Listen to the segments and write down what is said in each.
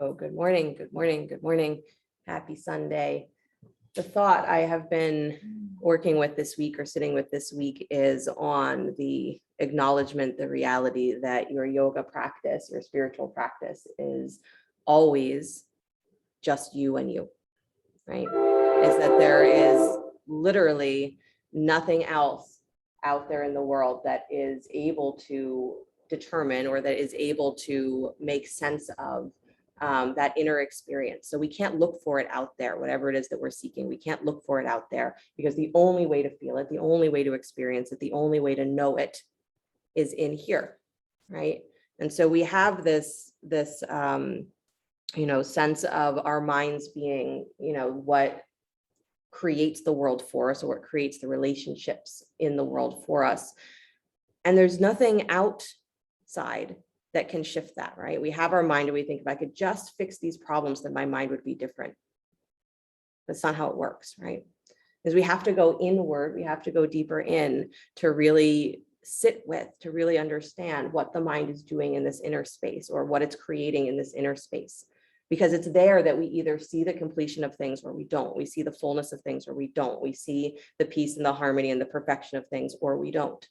Oh, good morning, good morning, good morning. Happy Sunday. The thought I have been working with this week or sitting with this week is on the acknowledgement, the reality that your yoga practice, your spiritual practice is always just you and you, right? Is that there is literally nothing else out there in the world that is able to determine or that is able to make sense of that inner experience. So we can't look for it out there, whatever it is that we're seeking. We can't look for it out there because the only way to feel it, the only way to experience it, the only way to know it is in here, right? And so we have this sense of our minds being, what creates the world for us, or what creates the relationships in the world for us. And there's nothing outside that can shift that, right? We have our mind and we think, if I could just fix these problems, then my mind would be different. That's not how it works, right? Because we have to go inward, we have to go deeper in to really sit with, to really understand what the mind is doing in this inner space, or what it's creating in this inner space. Because it's there that we either see the completion of things or we don't. We see the fullness of things or we don't. We see the peace and the harmony and the perfection of things or we don't.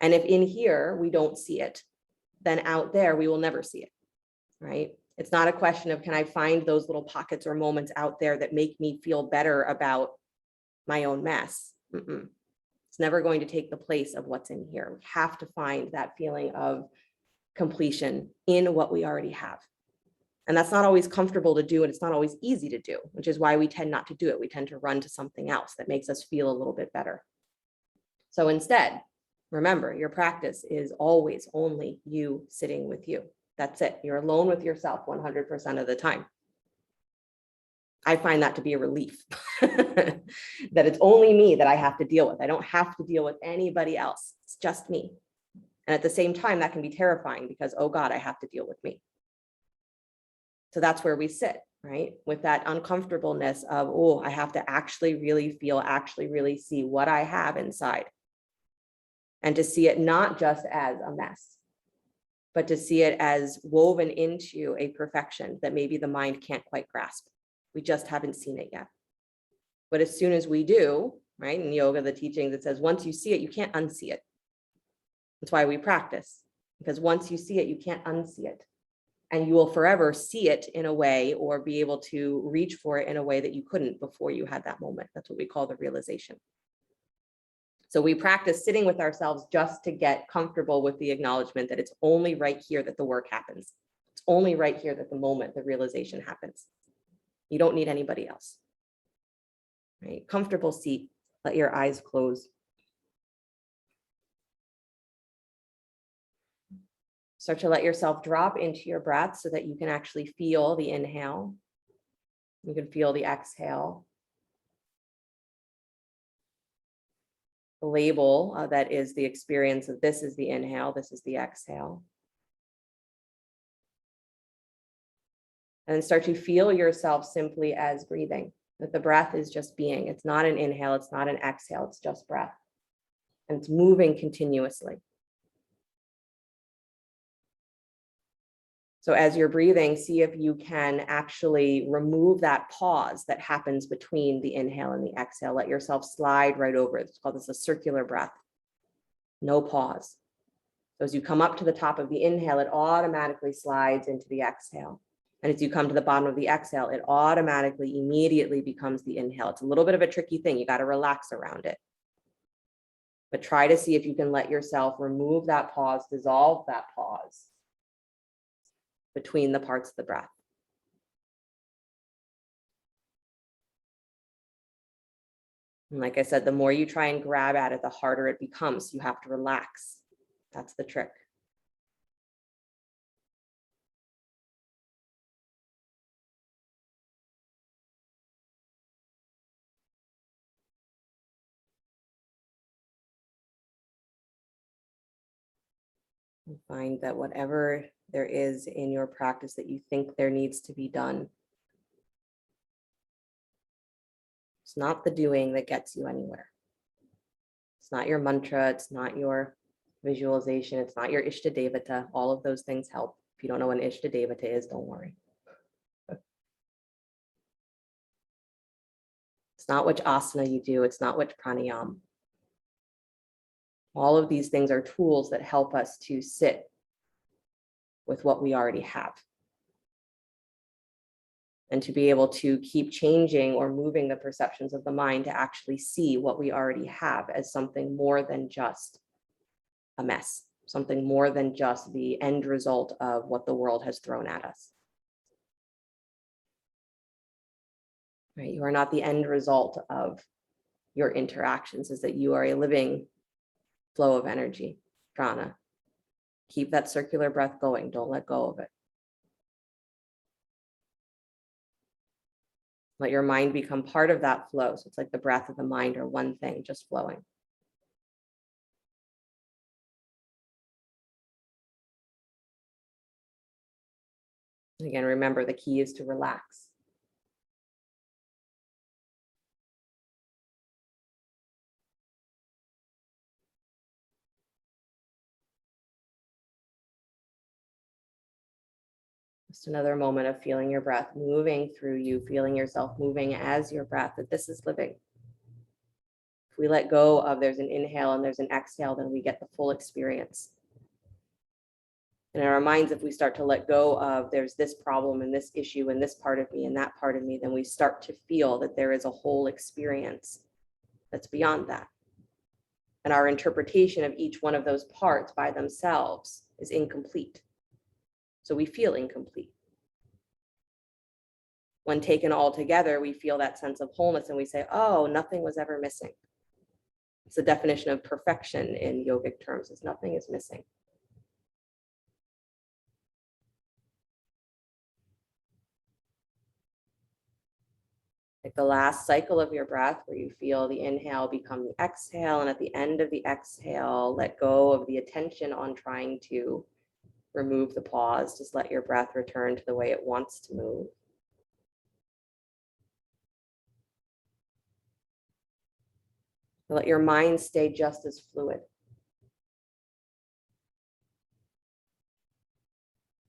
And if in here we don't see it, then out there we will never see it, right? It's not a question of, can I find those little pockets or moments out there that make me feel better about my own mess? It's never going to take the place of what's in here. We have to find that feeling of completion in what we already have. And that's not always comfortable to do, and it's not always easy to do, which is why we tend not to do it. We tend to run to something else that makes us feel a little bit better. So instead, remember, your practice is always only you sitting with you. That's it. You're alone with yourself 100% of the time. I find that to be a relief, that it's only me that I have to deal with. I don't have to deal with anybody else. It's just me. And at the same time, that can be terrifying because, oh God, I have to deal with me. So that's where we sit, right? With that uncomfortableness of, oh, I have to actually really feel, actually really see what I have inside. And to see it not just as a mess, but to see it as woven into a perfection that maybe the mind can't quite grasp. We just haven't seen it yet. But as soon as we do, right, in yoga, the teaching that says, once you see it, you can't unsee it. That's why we practice, because once you see it, you can't unsee it. And you will forever see it in a way, or be able to reach for it in a way that you couldn't before you had that moment. That's what we call the realization. So we practice sitting with ourselves just to get comfortable with the acknowledgement that it's only right here that the work happens. It's only right here that the moment, the realization happens. You don't need anybody else. Right? Comfortable seat, let your eyes close. Start to let yourself drop into your breath so that you can actually feel the inhale. You can feel the exhale. The label that is the experience of this is the inhale, this is the exhale. And then start to feel yourself simply as breathing, that the breath is just being. It's not an inhale, it's not an exhale, it's just breath. And it's moving continuously. So as you're breathing, see if you can actually remove that pause that happens between the inhale and the exhale. Let yourself slide right over it. It's called this a circular breath. No pause. So as you come up to the top of the inhale, it automatically slides into the exhale. And as you come to the bottom of the exhale, it automatically, immediately becomes the inhale. It's a little bit of a tricky thing. You got to relax around it. But try to see if you can let yourself remove that pause, dissolve that pause between the parts of the breath. And like I said, the more you try and grab at it, the harder it becomes. You have to relax. That's the trick. And find that whatever there is in your practice that you think there needs to be done, it's not the doing that gets you anywhere. It's not your mantra, it's not your visualization, it's not your Ishtadevata. All of those things help. If you don't know what an Ishtadevata is, don't worry. It's not which asana you do. It's not which pranayama. All of these things are tools that help us to sit with what we already have. And to be able to keep changing or moving the perceptions of the mind to actually see what we already have as something more than just a mess, something more than just the end result of what the world has thrown at us. Right? You are not the end result of your interactions, is that you are a living flow of energy, prana. Keep that circular breath going. Don't let go of it. Let your mind become part of that flow. So it's like the breath of the mind are one thing, just flowing. And again, remember, the key is to relax. Just another moment of feeling your breath moving through you, feeling yourself moving as your breath, that this is living. If we let go of there's an inhale and there's an exhale, then we get the full experience. And in our minds, if we start to let go of there's this problem and this issue and this part of me and that part of me, then we start to feel that there is a whole experience that's beyond that. And our interpretation of each one of those parts by themselves is incomplete. So we feel incomplete. When taken all together, we feel that sense of wholeness and we say, oh, nothing was ever missing. It's the definition of perfection in yogic terms, is nothing is missing. Like the last cycle of your breath where you feel the inhale become the exhale, and at the end of the exhale, let go of the attention on trying to remove the pause. Just let your breath return to the way it wants to move. Let your mind stay just as fluid.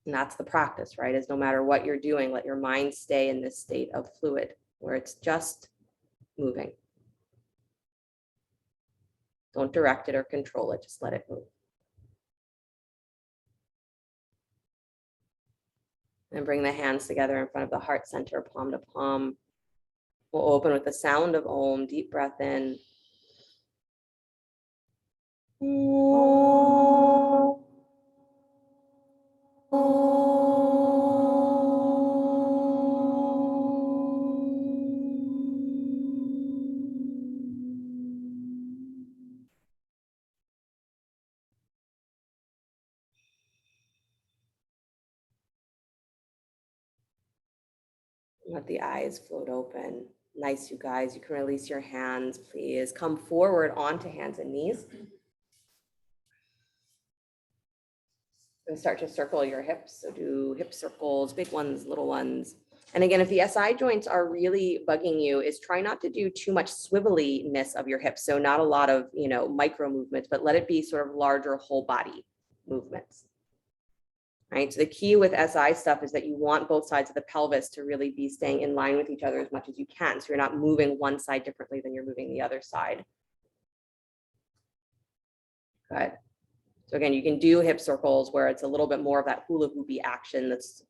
And that's the practice, right? Is no matter what you're doing, let your mind stay in this state of fluid where it's just moving. Don't direct it or control it, just let it move. And bring the hands together in front of the heart center, palm to palm. We'll open with the sound of Om, deep breath in. Let the eyes float open. Nice, you guys. You can release your hands, please. Come forward onto hands and knees. And start to circle your hips. So do hip circles, big ones, little ones. And again, if the SI joints are really bugging you, is try not to do too much swiveliness of your hips. So not a lot of, micro movements, but let it be sort of larger whole body movements. Right. So the key with SI stuff is that you want both sides of the pelvis to really be staying in line with each other as much as you can. So you're not moving one side differently than you're moving the other side. Good. So again, you can do hip circles where it's a little bit more of that hula hoopy action that's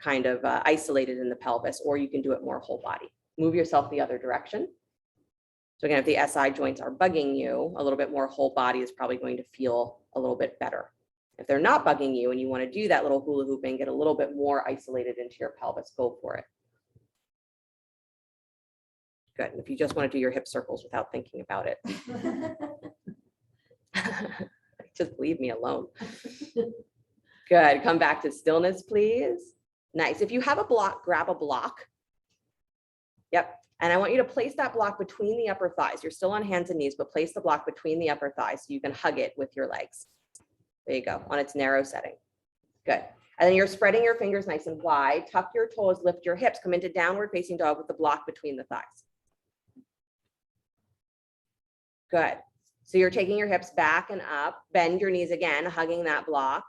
kind of isolated in the pelvis, or you can do it more whole body. Move yourself the other direction. So again, if the SI joints are bugging you, a little bit more whole body is probably going to feel a little bit better. If they're not bugging you and you want to do that little hula hooping, get a little bit more isolated into your pelvis, go for it. Good. And if you just want to do your hip circles without thinking about it, just leave me alone. Good. Come back to stillness, please. Nice. If you have a block, grab a block. Yep. And I want you to place that block between the upper thighs. You're still on hands and knees, but place the block between the upper thighs so you can hug it with your legs. There you go, on its narrow setting. Good. And then you're spreading your fingers nice and wide. Tuck your toes, lift your hips, come into downward facing dog with the block between the thighs. Good. So you're taking your hips back and up, bend your knees again, hugging that block.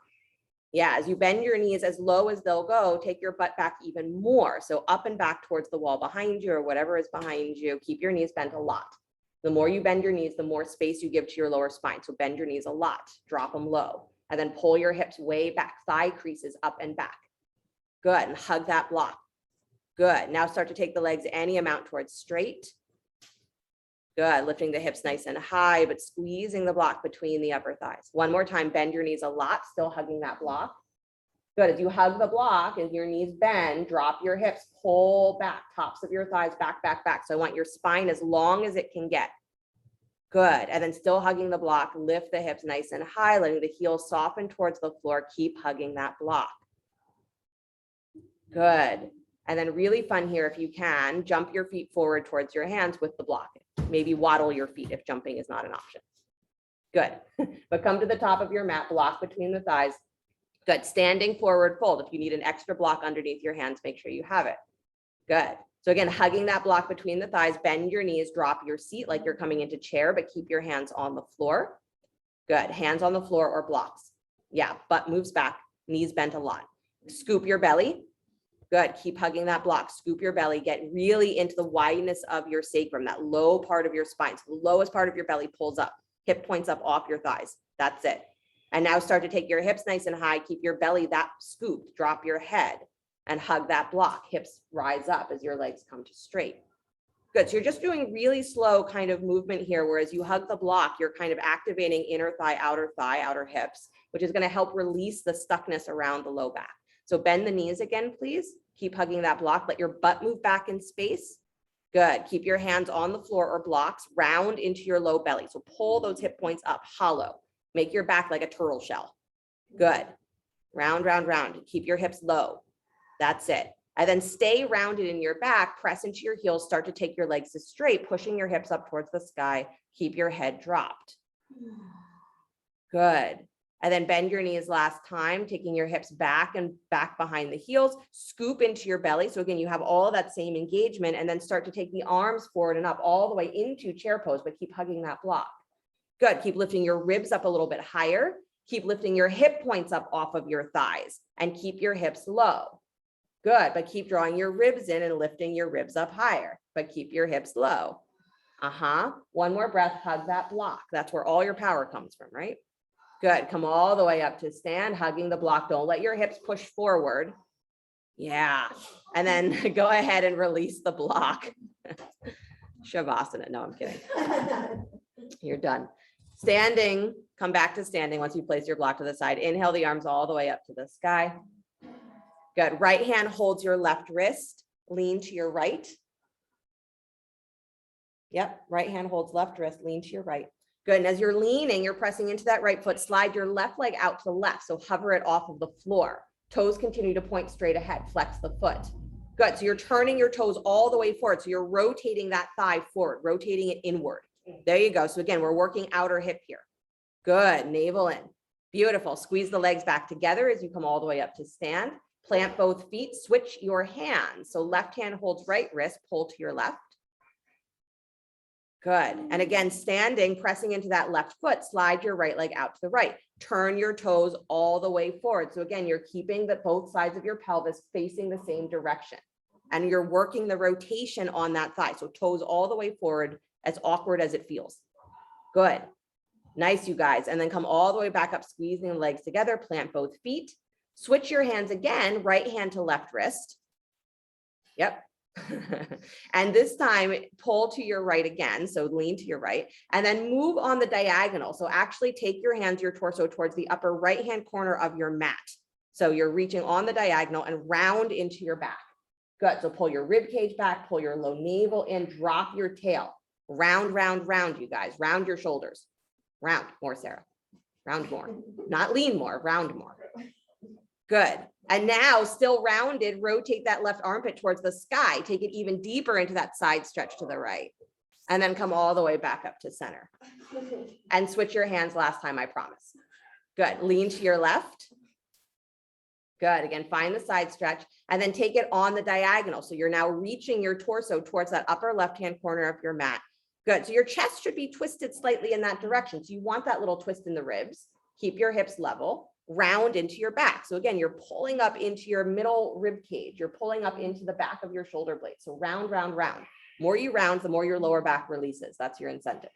Yeah, as you bend your knees as low as they'll go, take your butt back even more. So up and back towards the wall behind you or whatever is behind you. Keep your knees bent a lot. The more you bend your knees, the more space you give to your lower spine. So bend your knees a lot, drop them low, and then pull your hips way back, thigh creases up and back. Good, and hug that block. Good, now start to take the legs any amount towards straight. Good, lifting the hips nice and high, but squeezing the block between the upper thighs. One more time, bend your knees a lot, still hugging that block. Good, as you hug the block, as your knees bend, drop your hips, pull back, tops of your thighs, back, back, back. So I want your spine as long as it can get. Good, and then still hugging the block, lift the hips nice and high, letting the heels soften towards the floor, keep hugging that block. Good, and then really fun here, if you can, jump your feet forward towards your hands with the block. Maybe waddle your feet if jumping is not an option. Good, but come to the top of your mat, block between the thighs. Good, standing forward fold. If you need an extra block underneath your hands, make sure you have it. Good, so again, hugging that block between the thighs, bend your knees, drop your seat like you're coming into chair, but keep your hands on the floor. Good, hands on the floor or blocks. Yeah, butt moves back, knees bent a lot. Scoop your belly. Good, keep hugging that block, scoop your belly, get really into the wideness of your sacrum, that low part of your spine. So the lowest part of your belly pulls up, hip points up off your thighs. That's it. And now start to take your hips nice and high, keep your belly that scooped, drop your head and hug that block. Hips rise up as your legs come to straight. Good, so you're just doing really slow kind of movement here, whereas you hug the block, you're kind of activating inner thigh, outer hips, which is gonna help release the stuckness around the low back. So bend the knees again, please. Keep hugging that block. Let your butt move back in space. Good. Keep your hands on the floor or blocks, round into your low belly. So pull those hip points up, hollow. Make your back like a turtle shell. Good. Round, round, round. Keep your hips low. That's it. And then stay rounded in your back. Press into your heels. Start to take your legs to straight, pushing your hips up towards the sky. Keep your head dropped. Good. And then bend your knees last time, taking your hips back and back behind the heels, scoop into your belly. So again, you have all of that same engagement, and then start to take the arms forward and up all the way into chair pose, but keep hugging that block. Good, keep lifting your ribs up a little bit higher. Keep lifting your hip points up off of your thighs and keep your hips low. Good, but keep drawing your ribs in and lifting your ribs up higher, but keep your hips low. One more breath, hug that block. That's where all your power comes from, right? Good, come all the way up to stand, hugging the block. Don't let your hips push forward. Yeah, and then go ahead and release the block. Shavasana, no, I'm kidding. You're done. Standing, come back to standing once you place your block to the side. Inhale the arms all the way up to the sky. Good, right hand holds your left wrist, lean to your right. Yep, right hand holds left wrist, lean to your right. Good, and as you're leaning, you're pressing into that right foot, slide your left leg out to the left, so hover it off of the floor. Toes continue to point straight ahead, flex the foot. Good, so you're turning your toes all the way forward, so you're rotating that thigh forward, rotating it inward. There you go, so again, we're working outer hip here. Good, navel in. Beautiful, squeeze the legs back together as you come all the way up to stand. Plant both feet, switch your hands. So left hand holds right wrist, pull to your left. Good. And again, standing, pressing into that left foot, slide your right leg out to the right. Turn your toes all the way forward. So again, you're keeping both sides of your pelvis facing the same direction. And you're working the rotation on that thigh. So toes all the way forward, as awkward as it feels. Good. Nice, you guys. And then come all the way back up, squeezing the legs together, plant both feet. Switch your hands again, right hand to left wrist. Yep. And this time pull to your right again. So lean to your right and then move on the diagonal. So actually take your hands, your torso towards the upper right-hand corner of your mat. So you're reaching on the diagonal and round into your back. Good. So pull your rib cage back, pull your low navel in, drop your tail. Round, round, round, you guys. Round your shoulders. Round more, Sarah. Round more. Not lean more, round more. Good. And now still rounded, rotate that left armpit towards the sky. Take it even deeper into that side stretch to the right. And then come all the way back up to center. And switch your hands last time, I promise. Good. Lean to your left. Good. Again, find the side stretch and then take it on the diagonal. So you're now reaching your torso towards that upper left-hand corner of your mat. Good. So your chest should be twisted slightly in that direction. So you want that little twist in the ribs. Keep your hips level. round into your back. So again, you're pulling up into your middle rib cage. You're pulling up into the back of your shoulder blade. So round, round, round. The more you round, the more your lower back releases. That's your incentive.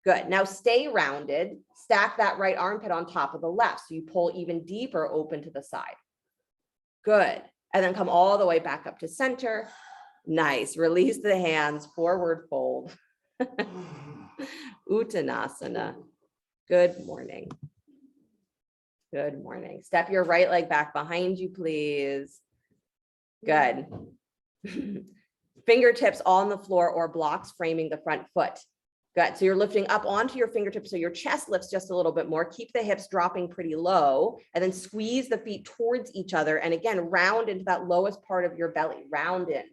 Good. Now stay rounded. Stack that right armpit on top of the left. So you pull even deeper open to the side. Good. And then come all the way back up to center. Nice. Release the hands, forward fold. Uttanasana. Good morning. Good morning. Step your right leg back behind you, please. Good. Fingertips on the floor or blocks framing the front foot. Good. So you're lifting up onto your fingertips so your chest lifts just a little bit more. Keep the hips dropping pretty low and then squeeze the feet towards each other. And again, round into that lowest part of your belly. Round in.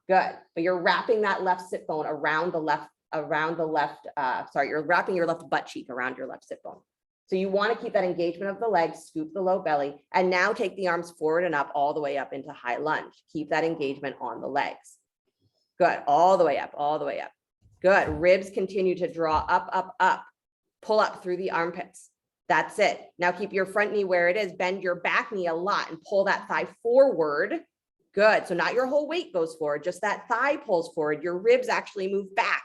Good. But you're wrapping that left sit bone around the left, you're wrapping your left butt cheek around your left sit bone. So you want to keep that engagement of the legs, scoop the low belly, and now take the arms forward and up all the way up into high lunge. Keep that engagement on the legs. Good. All the way up, all the way up. Good. Ribs continue to draw up, up, up. Pull up through the armpits. That's it. Now keep your front knee where it is. Bend your back knee a lot and pull that thigh forward. Good. So not your whole weight goes forward, just that thigh pulls forward. Your ribs actually move back.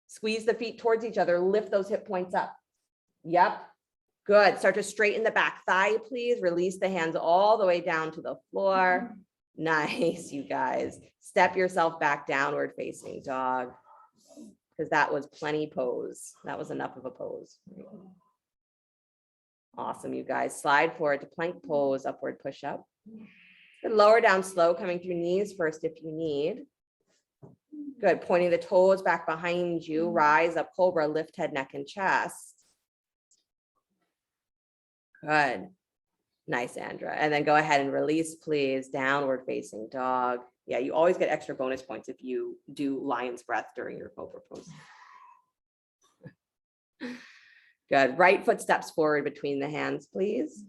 Squeeze the feet towards each other. Lift those hip points up. Yep. Good. Start to straighten the back thigh, please. Release the hands all the way down to the floor. Nice, you guys. Step yourself back downward facing dog, because that was plenty pose. That was enough of a pose. Awesome, you guys. Slide forward to plank pose, upward push up. And lower down slow, coming through knees first if you need. Good. Pointing the toes back behind you. Rise up, cobra, lift head, neck, and chest. Good. Nice, Andra. And then go ahead and release, please. Downward facing dog. Yeah, you always get extra bonus points if you do lion's breath during your cobra pose. Good. Right foot steps forward between the hands, please.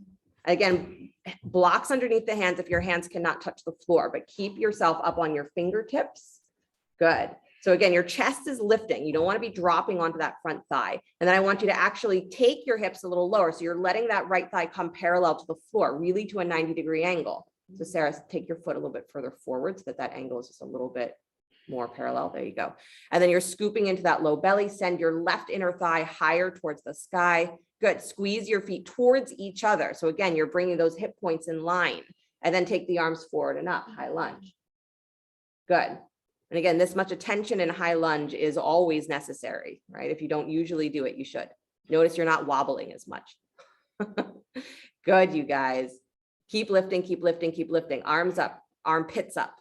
Again, blocks underneath the hands if your hands cannot touch the floor, but keep yourself up on your fingertips. Good. So again, your chest is lifting. You don't want to be dropping onto that front thigh. And then I want you to actually take your hips a little lower. So you're letting that right thigh come parallel to the floor, really to a 90-degree angle. So Sarah, take your foot a little bit further forward so that that angle is just a little bit more parallel. There you go. And then you're scooping into that low belly. Send your left inner thigh higher towards the sky. Good. Squeeze your feet towards each other. So again, you're bringing those hip points in line, and then take the arms forward and up, high lunge. Good. And again, this much attention in high lunge is always necessary, right? If you don't usually do it, you should. Notice you're not wobbling as much. Good, you guys. Keep lifting, keep lifting, keep lifting. Arms up, armpits up.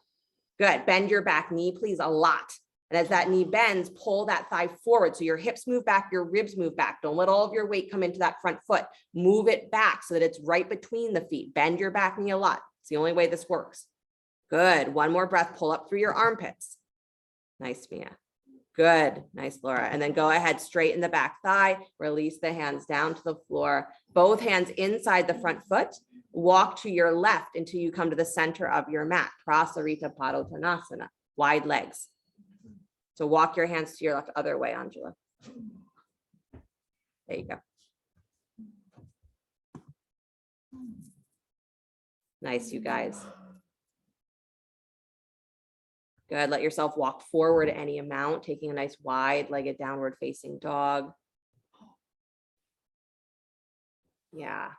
Good. Bend your back knee, please, a lot. And as that knee bends, pull that thigh forward. So your hips move back, your ribs move back. Don't let all of your weight come into that front foot. Move it back so that it's right between the feet. Bend your back knee a lot. It's the only way this works. Good. One more breath. Pull up through your armpits. Nice, Mia. Good. Nice, Laura. And then go ahead, straighten the back thigh. Release the hands down to the floor. Both hands inside the front foot. Walk to your left until you come to the center of your mat. Prasarita Padottanasana. Wide legs. So walk your hands to your left, other way, Angela. There you go. Nice, you guys. Good. Let yourself walk forward any amount, taking a nice wide-legged downward facing dog. Yeah.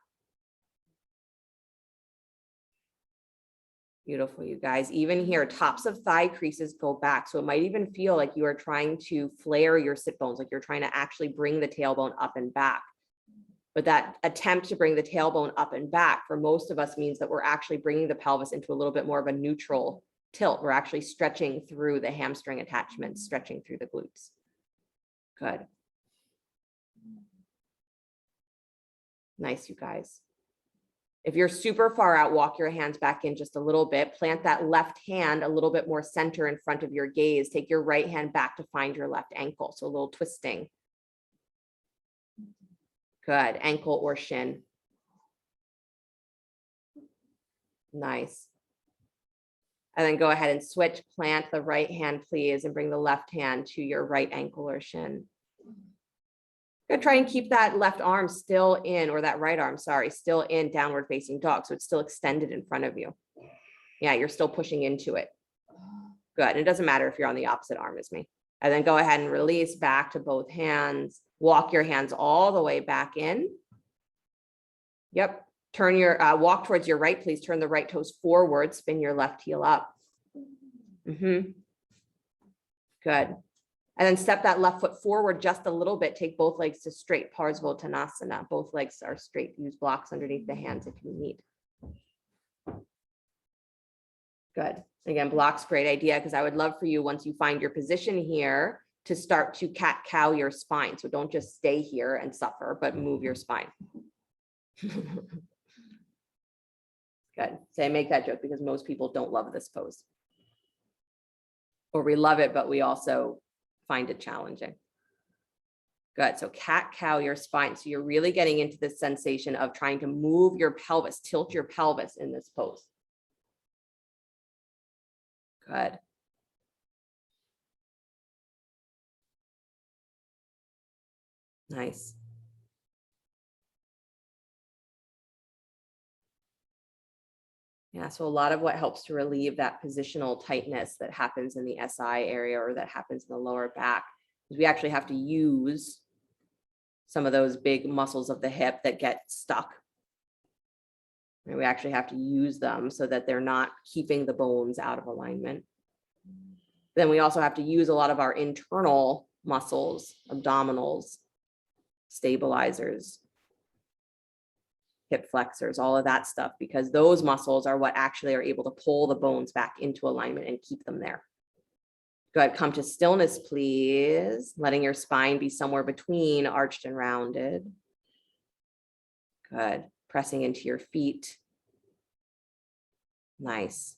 Beautiful, you guys. Even here, tops of thigh creases go back. So it might even feel like you are trying to flare your sit bones, like you're trying to actually bring the tailbone up and back. But that attempt to bring the tailbone up and back for most of us means that we're actually bringing the pelvis into a little bit more of a neutral tilt. We're actually stretching through the hamstring attachments, stretching through the glutes. Good. Nice, you guys. If you're super far out, walk your hands back in just a little bit. Plant that left hand a little bit more center in front of your gaze. Take your right hand back to find your left ankle. So a little twisting. Good. Ankle or shin. Nice. And then go ahead and switch. Plant the right hand, please, and bring the left hand to your right ankle or shin. Gonna try and keep that left arm still in, or that right arm, sorry, still in downward facing dog. So it's still extended in front of you. Yeah, you're still pushing into it. Good. And it doesn't matter if you're on the opposite arm as me. And then go ahead and release back to both hands. Walk your hands all the way back in. Yep. Turn your, walk towards your right, please. Turn the right toes forward. Spin your left heel up. Good. And then step that left foot forward just a little bit. Take both legs to straight, Uttanasana. Both legs are straight. Use blocks underneath the hands if you need. Good. Again, blocks, great idea, because I would love for you, once you find your position here, to start to cat-cow your spine. So don't just stay here and suffer, but move your spine. Good. So I make that joke because most people don't love this pose. Or we love it, but we also find it challenging. Good. So cat-cow your spine. So you're really getting into this sensation of trying to move your pelvis, tilt your pelvis in this pose. Good. Nice. Yeah, so a lot of what helps to relieve that positional tightness that happens in the SI area, or that happens in the lower back, is we actually have to use some of those big muscles of the hip that get stuck. And we actually have to use them so that they're not keeping the bones out of alignment. Then we also have to use a lot of our internal muscles, abdominals, stabilizers, hip flexors, all of that stuff, because those muscles are what actually are able to pull the bones back into alignment and keep them there. Good. Come to stillness, please. Letting your spine be somewhere between arched and rounded. Good. Pressing into your feet. Nice.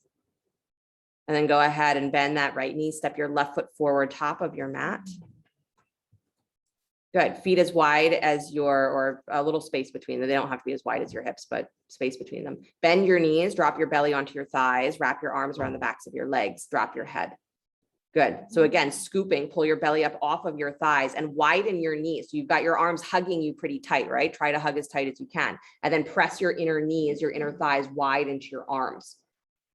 And then go ahead and bend that right knee. Step your left foot forward, top of your mat. Good. Feet as wide as your, or a little space between them. They don't have to be as wide as your hips, but space between them. Bend your knees, drop your belly onto your thighs, wrap your arms around the backs of your legs, drop your head. Good. So again, scooping, pull your belly up off of your thighs and widen your knees. So you've got your arms hugging you pretty tight, right? Try to hug as tight as you can. And then press your inner knees, your inner thighs wide into your arms.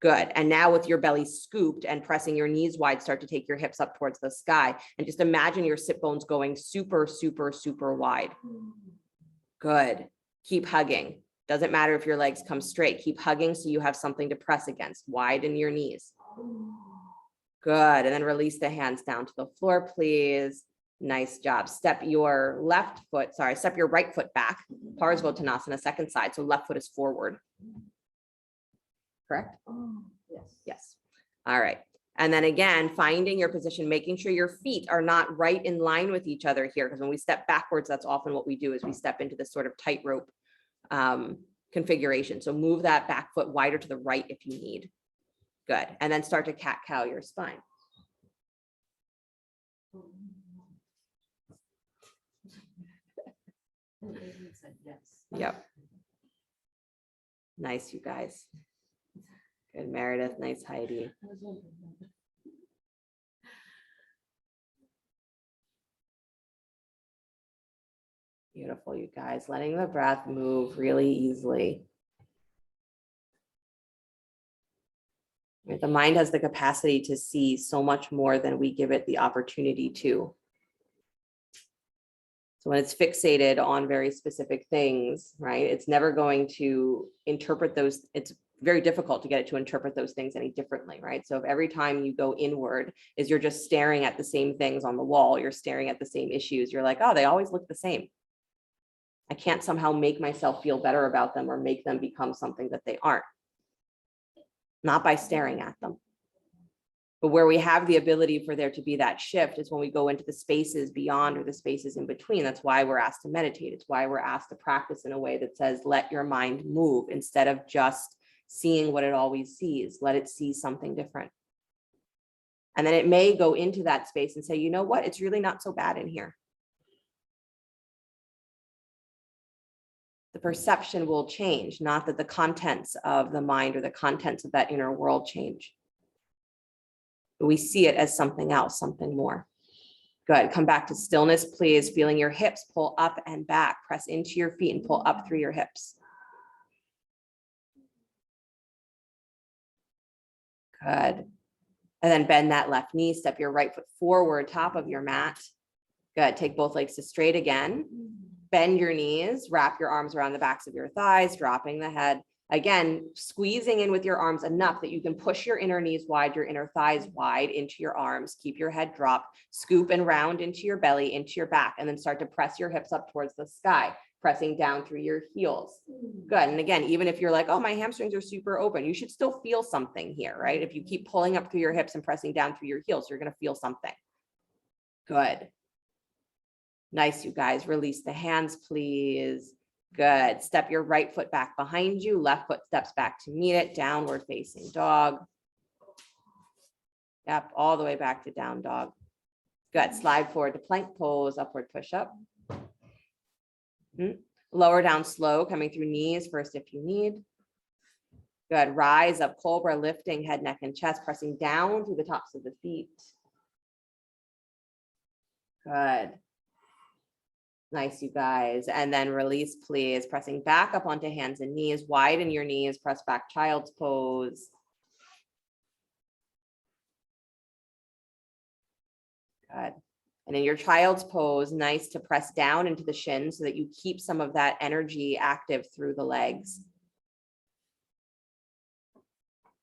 Good. And now with your belly scooped and pressing your knees wide, start to take your hips up towards the sky. And just imagine your sit bones going super, super, super wide. Good. Keep hugging. Doesn't matter if your legs come straight. Keep hugging so you have something to press against. Widen your knees. Good. And then release the hands down to the floor, please. Nice job. Step your right foot back. Uttanasana, second side. So left foot is forward. Correct? Yes. Yes. All right. And then again, finding your position, making sure your feet are not right in line with each other here. Because when we step backwards, that's often what we do, is we step into this sort of tightrope configuration. So move that back foot wider to the right if you need. Good. And then start to cat-cow your spine. Yep. Nice, you guys. Good, Meredith. Nice, Heidi. Beautiful, you guys. Letting the breath move really easily. The mind has the capacity to see so much more than we give it the opportunity to. So when it's fixated on very specific things, right, it's never going to interpret those. It's very difficult to get it to interpret those things any differently, right? So if every time you go inward is you're just staring at the same things on the wall, you're staring at the same issues, you're like, oh, they always look the same. I can't somehow make myself feel better about them or make them become something that they aren't. Not by staring at them. But where we have the ability for there to be that shift is when we go into the spaces beyond or the spaces in between. That's why we're asked to meditate. It's why we're asked to practice in a way that says, let your mind move instead of just seeing what it always sees. Let it see something different. And then it may go into that space and say, you know what? It's really not so bad in here. The perception will change, not that the contents of the mind or the contents of that inner world change. But we see it as something else, something more. Good. Come back to stillness, please. Feeling your hips pull up and back. Press into your feet and pull up through your hips. Good. And then bend that left knee. Step your right foot forward, top of your mat. Good. Take both legs to straight again. Bend your knees. Wrap your arms around the backs of your thighs, dropping the head. Again, squeezing in with your arms enough that you can push your inner knees wide, your inner thighs wide into your arms. Keep your head dropped. Scoop and round into your belly, into your back, and then start to press your hips up towards the sky, pressing down through your heels. Good. And again, even if you're like, oh, my hamstrings are super open, you should still feel something here, right? If you keep pulling up through your hips and pressing down through your heels, you're going to feel something. Good. Nice, you guys. Release the hands, please. Good. Step your right foot back behind you. Left foot steps back to meet it. Downward facing dog. Yep. All the way back to down dog. Good. Slide forward to plank pose, upward push up. Lower down slow, coming through knees first if you need. Good. Rise up, cobra, lifting head, neck, and chest, pressing down through the tops of the feet. Good. Nice, you guys. And then release, please. Pressing back up onto hands and knees. Widen your knees. Press back, child's pose. Good. And in your child's pose, nice to press down into the shins so that you keep some of that energy active through the legs.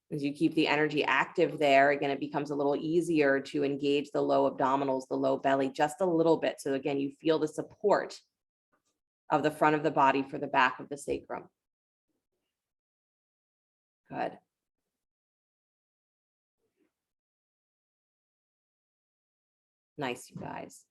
As you keep the energy active there, again, it becomes a little easier to engage the low abdominals, the low belly, just a little bit. So again, you feel the support of the front of the body for the back of the sacrum. Good. Nice, you guys.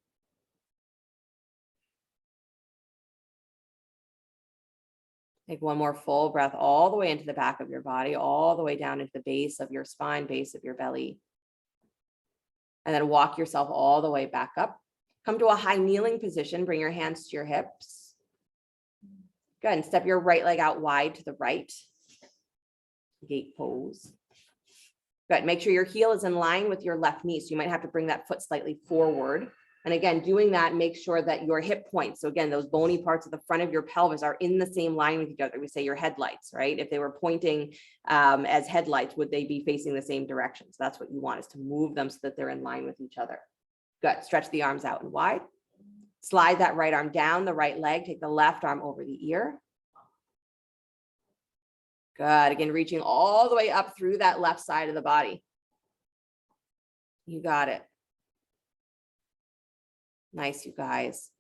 Take one more full breath all the way into the back of your body, all the way down into the base of your spine, base of your belly. And then walk yourself all the way back up. Come to a high kneeling position. Bring your hands to your hips. Good. And step your right leg out wide to the right. Gate pose. Good. Make sure your heel is in line with your left knee. So you might have to bring that foot slightly forward. And again, doing that, make sure that your hip points, so again, those bony parts of the front of your pelvis are in the same line with each other. We say your headlights, right? If they were pointing as headlights, would they be facing the same direction? So that's what you want, is to move them so that they're in line with each other. Good. Stretch the arms out and wide. Slide that right arm down the right leg. Take the left arm over the ear. Good. Again, reaching all the way up through that left side of the body. You got it. Nice, you guys.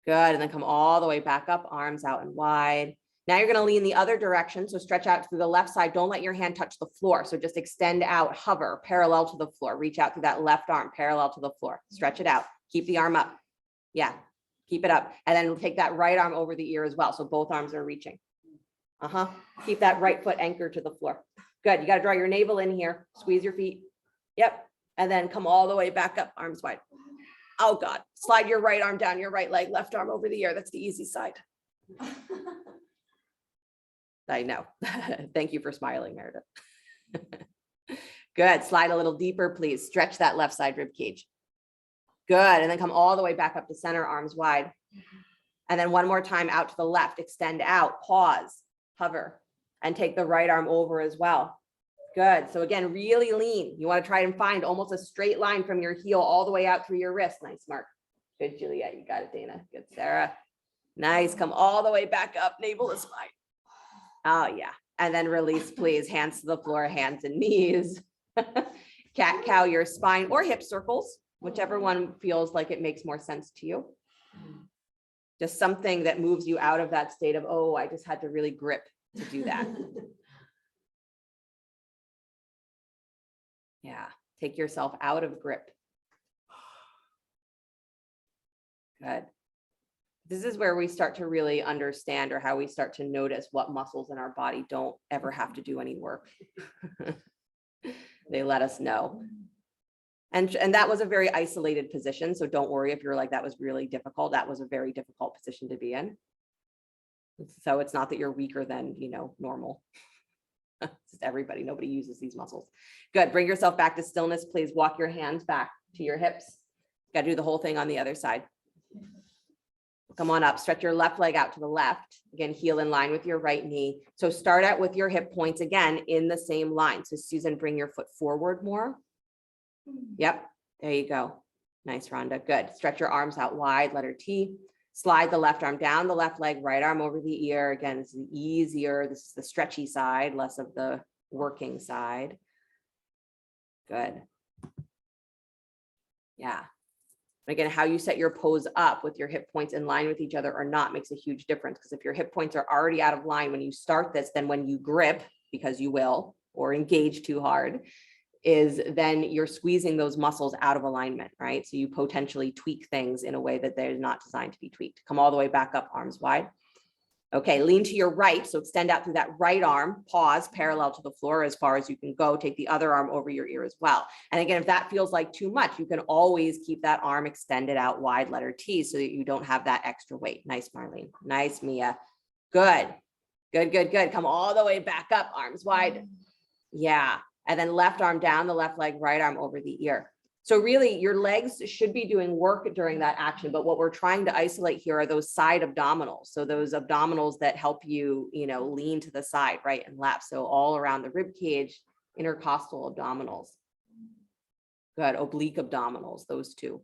Good. And then come all the way back up, arms out and wide. Now you're going to lean the other direction. So stretch out to the left side. Don't let your hand touch the floor. So just extend out, hover parallel to the floor. Reach out through that left arm parallel to the floor. Stretch it out. Keep the arm up. Yeah, keep it up. And then take that right arm over the ear as well. So both arms are reaching. Keep that right foot anchored to the floor. Good. You got to draw your navel in here. Squeeze your feet. Yep. And then come all the way back up, arms wide. Oh God. Slide your right arm down your right leg, left arm over the ear. That's the easy side. I know. Thank you for smiling, Meredith. Good. Slide a little deeper, please. Stretch that left side rib cage. Good. And then come all the way back up to center, arms wide. And then one more time out to the left, extend out, pause, hover, and take the right arm over as well. Good. So again, really lean. You want to try and find almost a straight line from your heel all the way out through your wrist. Nice, Mark. Good, Juliet. You got it, Dana. Good, Sarah. Nice. Come all the way back up, navel to spine. Oh, yeah. And then release, please. Hands to the floor, hands and knees. Cat cow your spine, or hip circles, whichever one feels like it makes more sense to you. Just something that moves you out of that state of, oh, I just had to really grip to do that. Yeah, take yourself out of grip. Good. This is where we start to really understand, or how we start to notice what muscles in our body don't ever have to do any work. They let us know. And that was a very isolated position. So don't worry if you're like, that was really difficult. That was a very difficult position to be in. So it's not that you're weaker than, normal. Just everybody, nobody uses these muscles. Good. Bring yourself back to stillness. Please walk your hands back to your hips. Got to do the whole thing on the other side. Come on up. Stretch your left leg out to the left. Again, heel in line with your right knee. So start out with your hip points again in the same line. So Susan, bring your foot forward more. Yep. There you go. Nice, Rhonda. Good. Stretch your arms out wide, letter T. Slide the left arm down the left leg, right arm over the ear. Again, this is easier. This is the stretchy side, less of the working side. Good. Yeah. Again, how you set your pose up with your hip points in line with each other or not makes a huge difference, because if your hip points are already out of line when you start this, then when you grip, because you will, or engage too hard, is then you're squeezing those muscles out of alignment, right? So you potentially tweak things in a way that they're not designed to be tweaked. Come all the way back up, arms wide. Okay, lean to your right. So extend out through that right arm, pause parallel to the floor as far as you can go. Take the other arm over your ear as well. And again, if that feels like too much, you can always keep that arm extended out wide, letter T, so that you don't have that extra weight. Nice, Marlene. Nice, Mia. Good, good, good, good. Come all the way back up, arms wide. Yeah. And then left arm down the left leg, right arm over the ear. So really your legs should be doing work during that action, but what we're trying to isolate here are those side abdominals. So those abdominals that help you, lean to the side, right and left. So all around the rib cage, intercostal abdominals. Good, oblique abdominals, those two.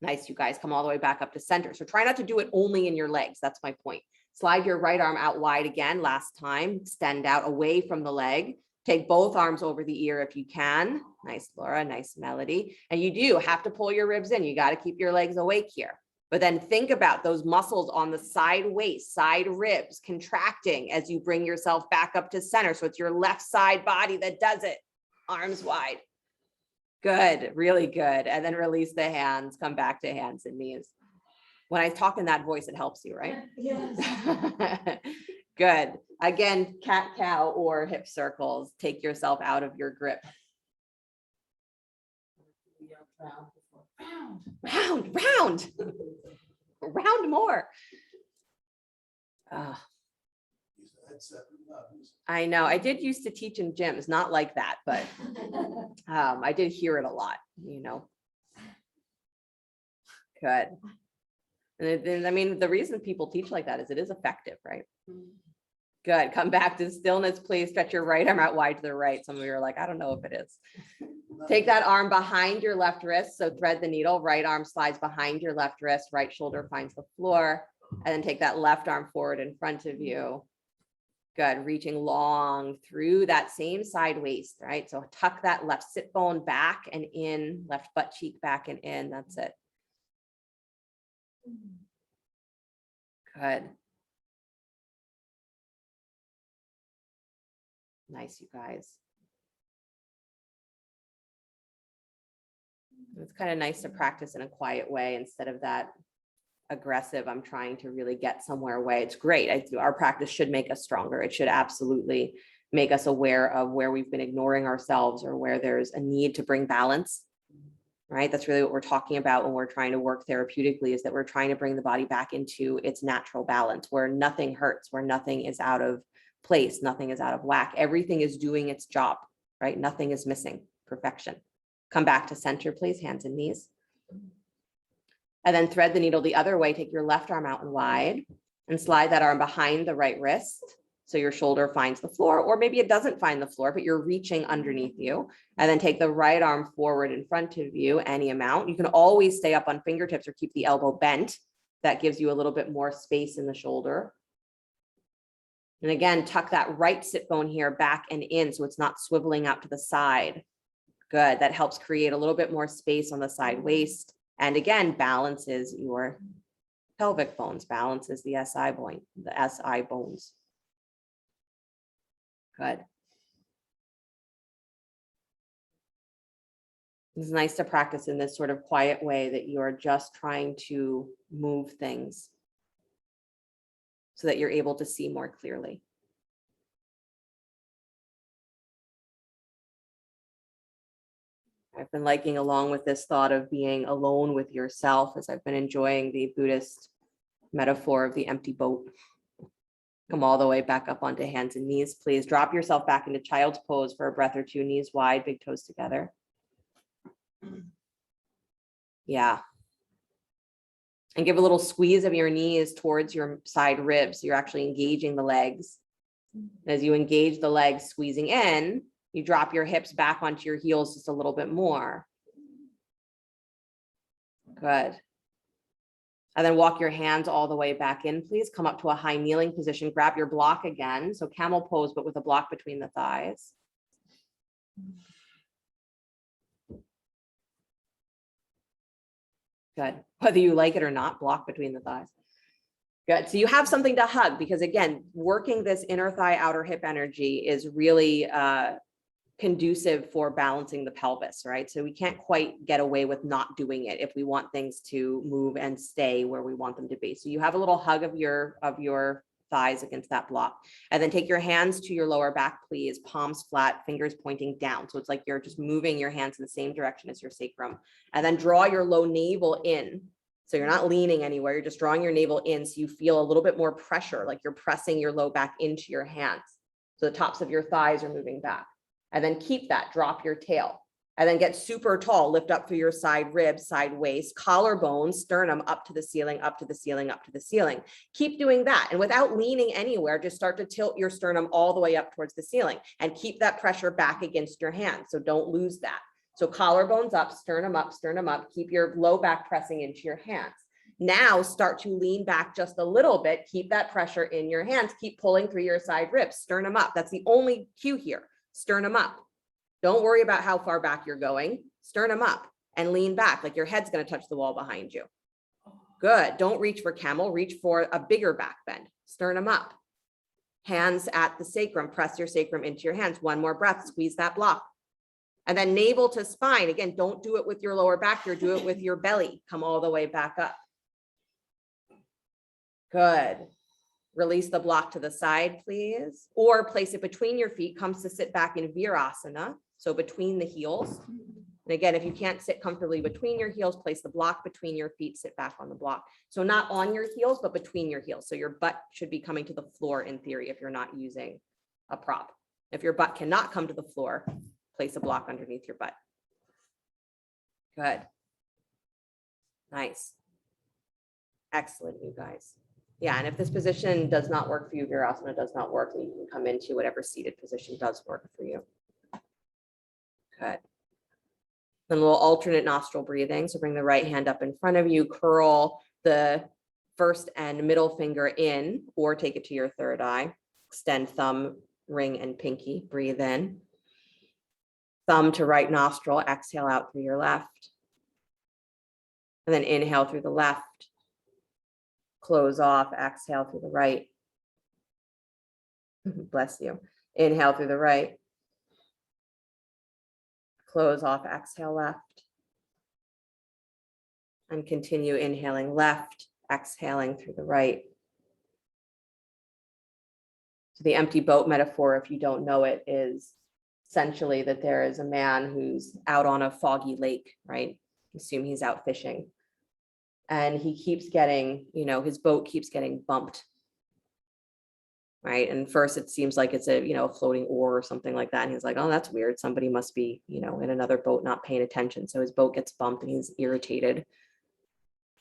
Nice, you guys. Come all the way back up to center. So try not to do it only in your legs. That's my point. Slide your right arm out wide again. Last time, extend out away from the leg. Take both arms over the ear if you can. Nice, Laura. Nice, Melody. And you do have to pull your ribs in. You got to keep your legs awake here. But then think about those muscles on the side waist, side ribs contracting as you bring yourself back up to center. So it's your left side body that does it. Arms wide. Good, really good. And then release the hands, come back to hands and knees. When I talk in that voice, it helps you, right? Yes. Good. Again, cat cow or hip circles. Take yourself out of your grip. Round. Round more. I know. I did used to teach in gyms, not like that, but I did hear it a lot, Good. And I mean, the reason people teach like that is it is effective, right? Good. Come back to stillness, please. Stretch your right arm out wide to the right. Some of you are like, I don't know if it is. Take that arm behind your left wrist. So thread the needle. Right arm slides behind your left wrist. Right shoulder finds the floor. And then take that left arm forward in front of you. Good. Reaching long through that same side waist, right? So tuck that left sit bone back and in, left butt cheek back and in. That's it. Good. Nice, you guys. It's kind of nice to practice in a quiet way instead of that aggressive, I'm trying to really get somewhere way. It's great. Our practice should make us stronger. It should absolutely make us aware of where we've been ignoring ourselves or where there's a need to bring balance, right? That's really what we're talking about when we're trying to work therapeutically, is that we're trying to bring the body back into its natural balance, where nothing hurts, where nothing is out of place, nothing is out of whack. Everything is doing its job, right? Nothing is missing. Perfection. Come back to center, please. Hands and knees. And then thread the needle the other way. Take your left arm out and wide and slide that arm behind the right wrist. So your shoulder finds the floor, or maybe it doesn't find the floor, but you're reaching underneath you. And then take the right arm forward in front of you, any amount. You can always stay up on fingertips or keep the elbow bent. That gives you a little bit more space in the shoulder. And again, tuck that right sit bone here back and in so it's not swiveling out to the side. Good. That helps create a little bit more space on the side waist. And again, balances your pelvic bones, balances the SI bones. Good. It's nice to practice in this sort of quiet way that you are just trying to move things so that you're able to see more clearly. I've been liking along with this thought of being alone with yourself, as I've been enjoying the Buddhist metaphor of the empty boat. Come all the way back up onto hands and knees, please. Drop yourself back into child's pose for a breath or two, knees wide, big toes together. Yeah. And give a little squeeze of your knees towards your side ribs. You're actually engaging the legs. As you engage the legs, squeezing in, you drop your hips back onto your heels just a little bit more. Good. And then walk your hands all the way back in, please. Come up to a high kneeling position. Grab your block again. So camel pose, but with a block between the thighs. Good. Whether you like it or not, block between the thighs. Good. So you have something to hug, because again, working this inner thigh, outer hip energy is really conducive for balancing the pelvis, right? So we can't quite get away with not doing it if we want things to move and stay where we want them to be. So you have a little hug of your thighs against that block, and then take your hands to your lower back, please. Palms flat, fingers pointing down. So it's like you're just moving your hands in the same direction as your sacrum, and then draw your low navel in. So you're not leaning anywhere. You're just drawing your navel in. So you feel a little bit more pressure, like you're pressing your low back into your hands. So the tops of your thighs are moving back. And then keep that, drop your tail, and then get super tall, lift up through your side ribs, side waist, collarbone, sternum up to the ceiling, up to the ceiling, up to the ceiling. Keep doing that. And without leaning anywhere, just start to tilt your sternum all the way up towards the ceiling and keep that pressure back against your hands. So don't lose that. So collarbones up, sternum up, keep your low back pressing into your hands. Now start to lean back just a little bit. Keep that pressure in your hands. Keep pulling through your side ribs, sternum up. That's the only cue here. Sternum up. Don't worry about how far back you're going. Sternum up and lean back like your head's going to touch the wall behind you. Good. Don't reach for camel. Reach for a bigger back bend. Sternum up. Hands at the sacrum. Press your sacrum into your hands. One more breath. Squeeze that block. And then navel to spine. Again, don't do it with your lower back here. Do it with your belly. Come all the way back up. Good. Release the block to the side, please, or place it between your feet. Comes to sit back in Virasana, so between the heels. And again, if you can't sit comfortably between your heels, place the block between your feet, sit back on the block. So not on your heels, but between your heels. So your butt should be coming to the floor in theory if you're not using a prop. If your butt cannot come to the floor, place a block underneath your butt. Good. Nice. Excellent, you guys. Yeah, and if this position does not work for you, Virasana does not work, then you can come into whatever seated position does work for you. Good. Then a little alternate nostril breathing. So bring the right hand up in front of you, curl the first and middle finger in, or take it to your third eye. Extend thumb, ring, and pinky. Breathe in. Thumb to right nostril, exhale out through your left. And then inhale through the left. Close off, exhale through the right. Bless you. Inhale through the right. Close off, exhale left. And continue inhaling left, exhaling through the right. So the empty boat metaphor, if you don't know it, is essentially that there is a man who's out on a foggy lake, right? Assume he's out fishing. And he keeps getting, his boat keeps getting bumped, right? And first it seems like it's a floating oar or something like that. And he's like, oh, that's weird. Somebody must be, in another boat not paying attention. So his boat gets bumped and he's irritated.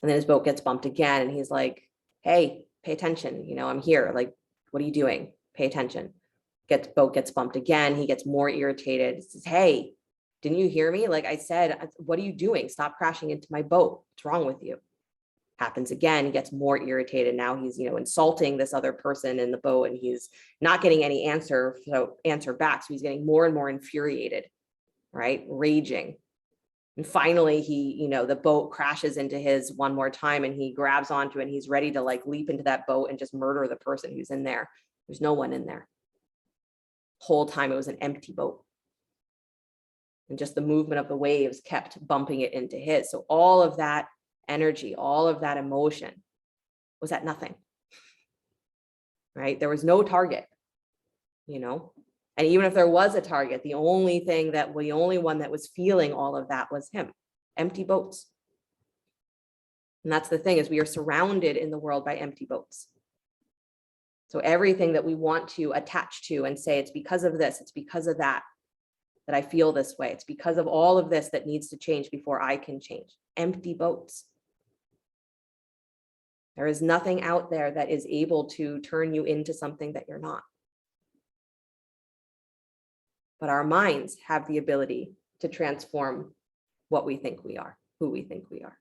And then his boat gets bumped again. And he's like, hey, pay attention. I'm here. Like, what are you doing? Pay attention. Boat gets bumped again. He gets more irritated. He says, hey, didn't you hear me? Like I said, what are you doing? Stop crashing into my boat. What's wrong with you? Happens again, he gets more irritated. Now he's, insulting this other person in the boat, and he's not getting any answer back. So he's getting more and more infuriated, right? Raging. And finally he, the boat crashes into his one more time, and he grabs onto it, and he's ready to leap into that boat and just murder the person who's in there. There's no one in there. Whole time it was an empty boat. And just the movement of the waves kept bumping it into his. So all of that energy, all of that emotion was at nothing, right? There was no target, and even if there was a target, the only one that was feeling all of that was him. Empty boats. And that's the thing, is we are surrounded in the world by empty boats. So everything that we want to attach to and say, it's because of this, it's because of that, that I feel this way. It's because of all of this that needs to change before I can change. Empty boats. There is nothing out there that is able to turn you into something that you're not. But our minds have the ability to transform what we think we are, who we think we are.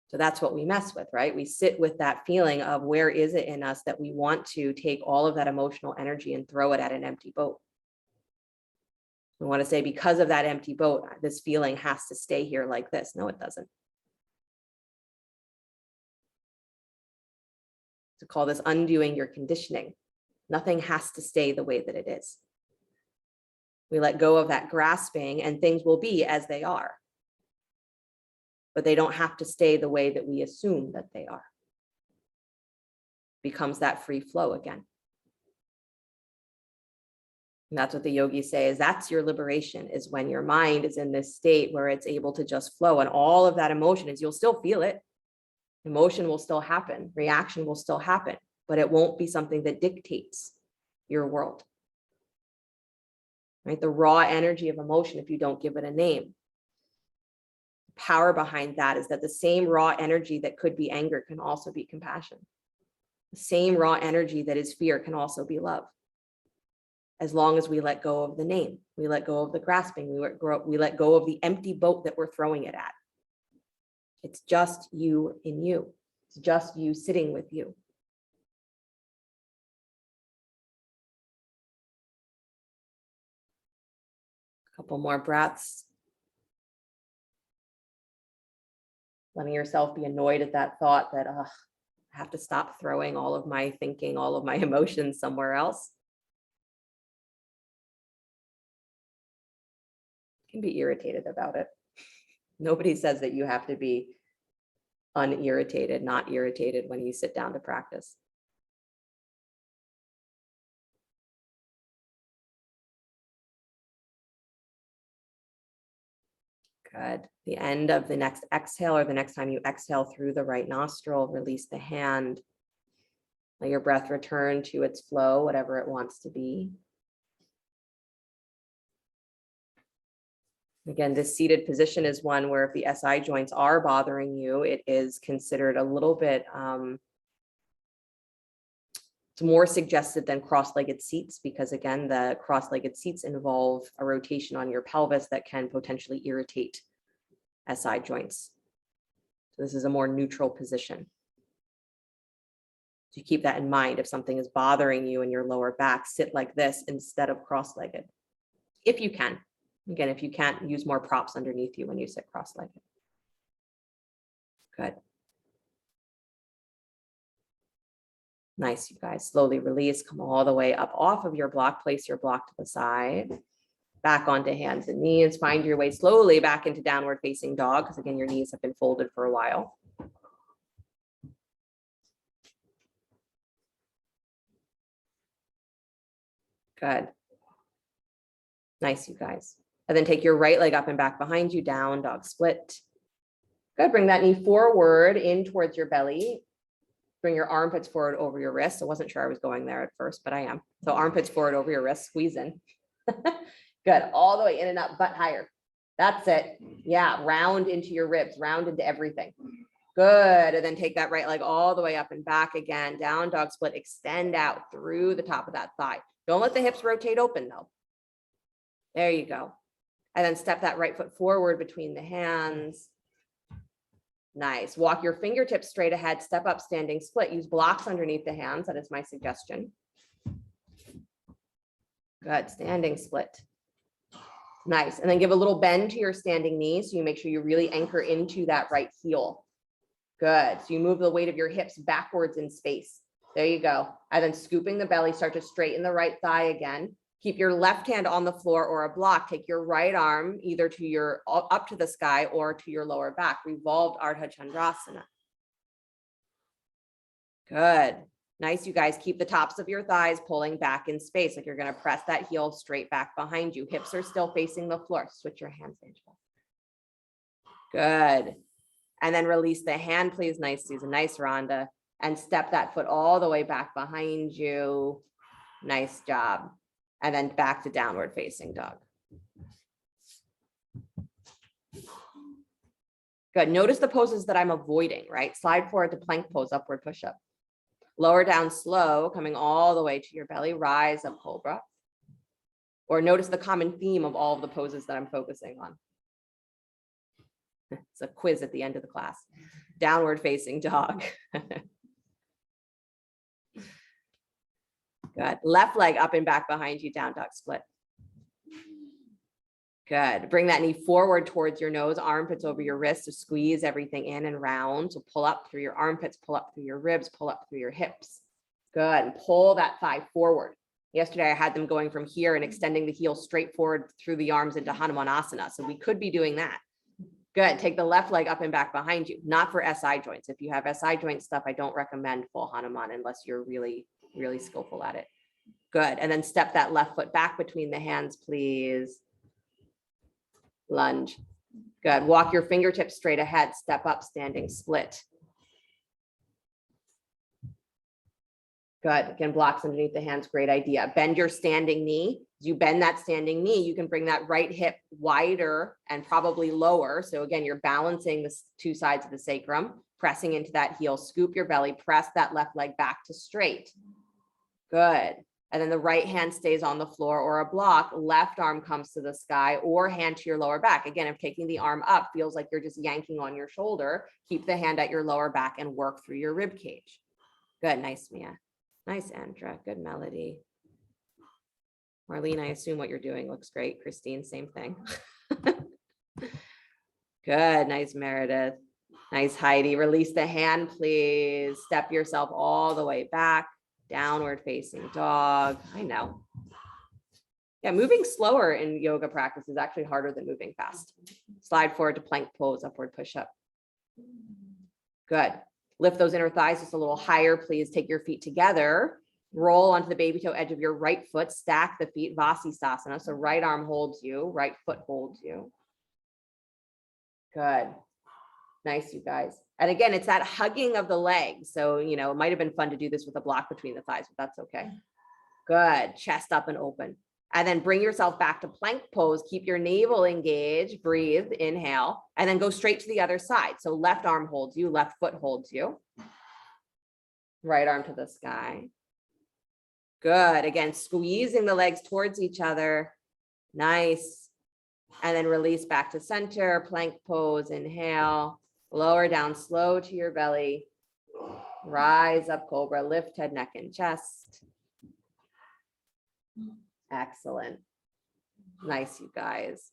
So that's what we mess with, right? We sit with that feeling of where is it in us that we want to take all of that emotional energy and throw it at an empty boat. We want to say, because of that empty boat, this feeling has to stay here like this. No, it doesn't. To call this undoing your conditioning. Nothing has to stay the way that it is. We let go of that grasping and things will be as they are. But they don't have to stay the way that we assume that they are. Becomes that free flow again. And that's what the yogis say, is that's your liberation, is when your mind is in this state where it's able to just flow, and all of that emotion is, you'll still feel it. Emotion will still happen, reaction will still happen, but it won't be something that dictates your world. Right? The raw energy of emotion, if you don't give it a name. Power behind that is that the same raw energy that could be anger can also be compassion. The same raw energy that is fear can also be love. As long as we let go of the name, we let go of the grasping, we let go of the empty boat that we're throwing it at. It's just you in you. It's just you sitting with you. A couple more breaths. Letting yourself be annoyed at that thought that, I have to stop throwing all of my thinking, all of my emotions somewhere else. You can be irritated about it. Nobody says that you have to be unirritated, not irritated when you sit down to practice. Good. The end of the next exhale, or the next time you exhale through the right nostril, release the hand. Let your breath return to its flow, whatever it wants to be. Again, this seated position is one where if the SI joints are bothering you, it is considered a little bit, it's more suggested than cross-legged seats, because again, the cross-legged seats involve a rotation on your pelvis that can potentially irritate SI joints. So this is a more neutral position. So you keep that in mind. If something is bothering you in your lower back, sit like this instead of cross-legged, if you can. Again, if you can't, use more props underneath you when you sit cross-legged. Good. Nice, you guys. Slowly release, come all the way up off of your block, place your block to the side, back onto hands and knees, find your way slowly back into downward facing dog, because again, your knees have been folded for a while. Good. Nice, you guys. And then take your right leg up and back behind you, down dog split. Good, bring that knee forward in towards your belly. Bring your armpits forward over your wrists. I wasn't sure I was going there at first, but I am. So armpits forward over your wrists, squeeze in. Good, all the way in and up, butt higher. That's it. Yeah, round into your ribs, round into everything. Good, and then take that right leg all the way up and back again, down dog split, extend out through the top of that thigh. Don't let the hips rotate open though. There you go. And then step that right foot forward between the hands. Nice. Walk your fingertips straight ahead, step up, standing split. Use blocks underneath the hands. That is my suggestion. Good, standing split. Nice. And then give a little bend to your standing knee. So you make sure you really anchor into that right heel. Good. So you move the weight of your hips backwards in space. There you go. And then scooping the belly, start to straighten the right thigh again. Keep your left hand on the floor or a block. Take your right arm either to your up to the sky or to your lower back. Revolved Ardha Chandrasana. Good. Nice, you guys. Keep the tops of your thighs pulling back in space, like you're going to press that heel straight back behind you. Hips are still facing the floor. Switch your hands, Angela. Good. And then release the hand, please. Nice, Susan. Nice, Rhonda. And step that foot all the way back behind you. Nice job. And then back to downward facing dog. Good. Notice the poses that I'm avoiding, right? Slide forward to plank pose, upward push-up. Lower down slow, coming all the way to your belly. Rise up, cobra. Or notice the common theme of all of the poses that I'm focusing on. It's a quiz at the end of the class. Downward facing dog. Good. Left leg up and back behind you, down dog split. Good. Bring that knee forward towards your nose, armpits over your wrists. So squeeze everything in and round. So pull up through your armpits, pull up through your ribs, pull up through your hips. Good. And pull that thigh forward. Yesterday, I had them going from here and extending the heel straight forward through the arms into Hanumanasana. So we could be doing that. Good. Take the left leg up and back behind you, not for SI joints. If you have SI joint stuff, I don't recommend full Hanuman unless you're really, really skillful at it. Good. And then step that left foot back between the hands, please. Lunge. Good. Walk your fingertips straight ahead. Step up, standing split. Good. Again, blocks underneath the hands. Great idea. Bend your standing knee. As you bend that standing knee, you can bring that right hip wider and probably lower. So again, you're balancing the two sides of the sacrum, pressing into that heel. Scoop your belly. Press that left leg back to straight. Good. And then the right hand stays on the floor or a block, left arm comes to the sky or hand to your lower back. Again, if taking the arm up feels like you're just yanking on your shoulder, keep the hand at your lower back and work through your rib cage. Good, nice, Mia. Nice, Andra, good melody. Marlene, I assume what you're doing looks great. Christine, same thing. Good, nice, Meredith. Nice, Heidi. Release the hand, please. Step yourself all the way back. Downward facing dog. I know. Yeah, moving slower in yoga practice is actually harder than moving fast. Slide forward to plank pose, upward push up. Good. Lift those inner thighs just a little higher, please. Take your feet together. Roll onto the baby toe edge of your right foot. Stack the feet, Vasisthasana. So right arm holds you, right foot holds you. Good. Nice, you guys. And again, it's that hugging of the legs. So, you know, it might have been fun to do this with a block between the thighs, but that's okay. Good. Chest up and open. And then bring yourself back to plank pose. Keep your navel engaged. Breathe. Inhale. And then go straight to the other side. So left arm holds you. Left foot holds you. Right arm to the sky. Good. Again, squeezing the legs towards each other. Nice. And then release back to center. Plank pose. Inhale. Lower down slow to your belly. Rise up, cobra. Lift head, neck, and chest. Excellent. Nice, you guys.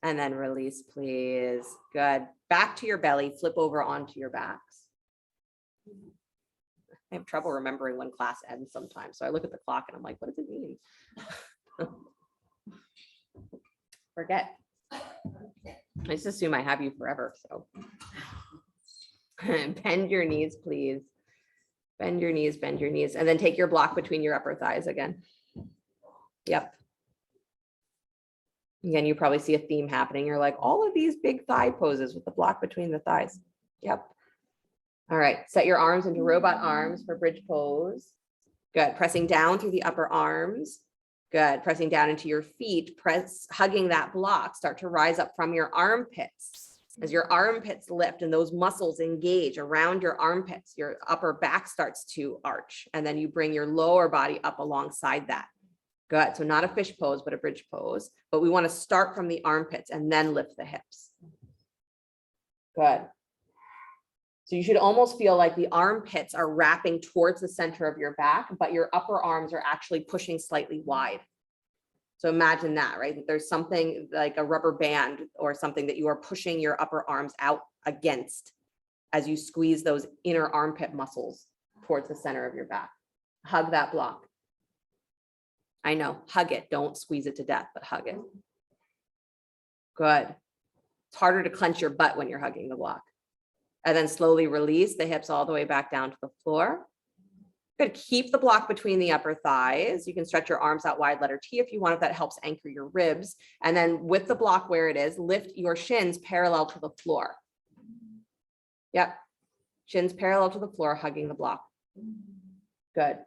And then release, please. Good. Back to your belly. Flip over onto your backs. I have trouble remembering when class ends sometimes. So I look at the clock and I'm like, what does it mean? Forget. I just assume I have you forever, so. Bend your knees, please. Bend your knees, bend your knees. And then take your block between your upper thighs again. Yep. Again, you probably see a theme happening. You're like, all of these big thigh poses with the block between the thighs. Yep. All right, set your arms into robot arms for bridge pose. Good, pressing down through the upper arms. Good, pressing down into your feet, hugging that block, start to rise up from your armpits. As your armpits lift and those muscles engage around your armpits, your upper back starts to arch, and then you bring your lower body up alongside that. Good, so not a fish pose, but a bridge pose, but we wanna start from the armpits and then lift the hips. Good. So you should almost feel like the armpits are wrapping towards the center of your back, but your upper arms are actually pushing slightly wide. So imagine that, right? There's something like a rubber band or something that you are pushing your upper arms out against as you squeeze those inner armpit muscles towards the center of your back. Hug that block. I know, hug it. Don't squeeze it to death, but hug it. Good. It's harder to clench your butt when you're hugging the block. And then slowly release the hips all the way back down to the floor. Good. Keep the block between the upper thighs. You can stretch your arms out wide, letter T if you want, if that helps anchor your ribs. And then with the block where it is, lift your shins parallel to the floor. Yep. Shins parallel to the floor, hugging the block. Good.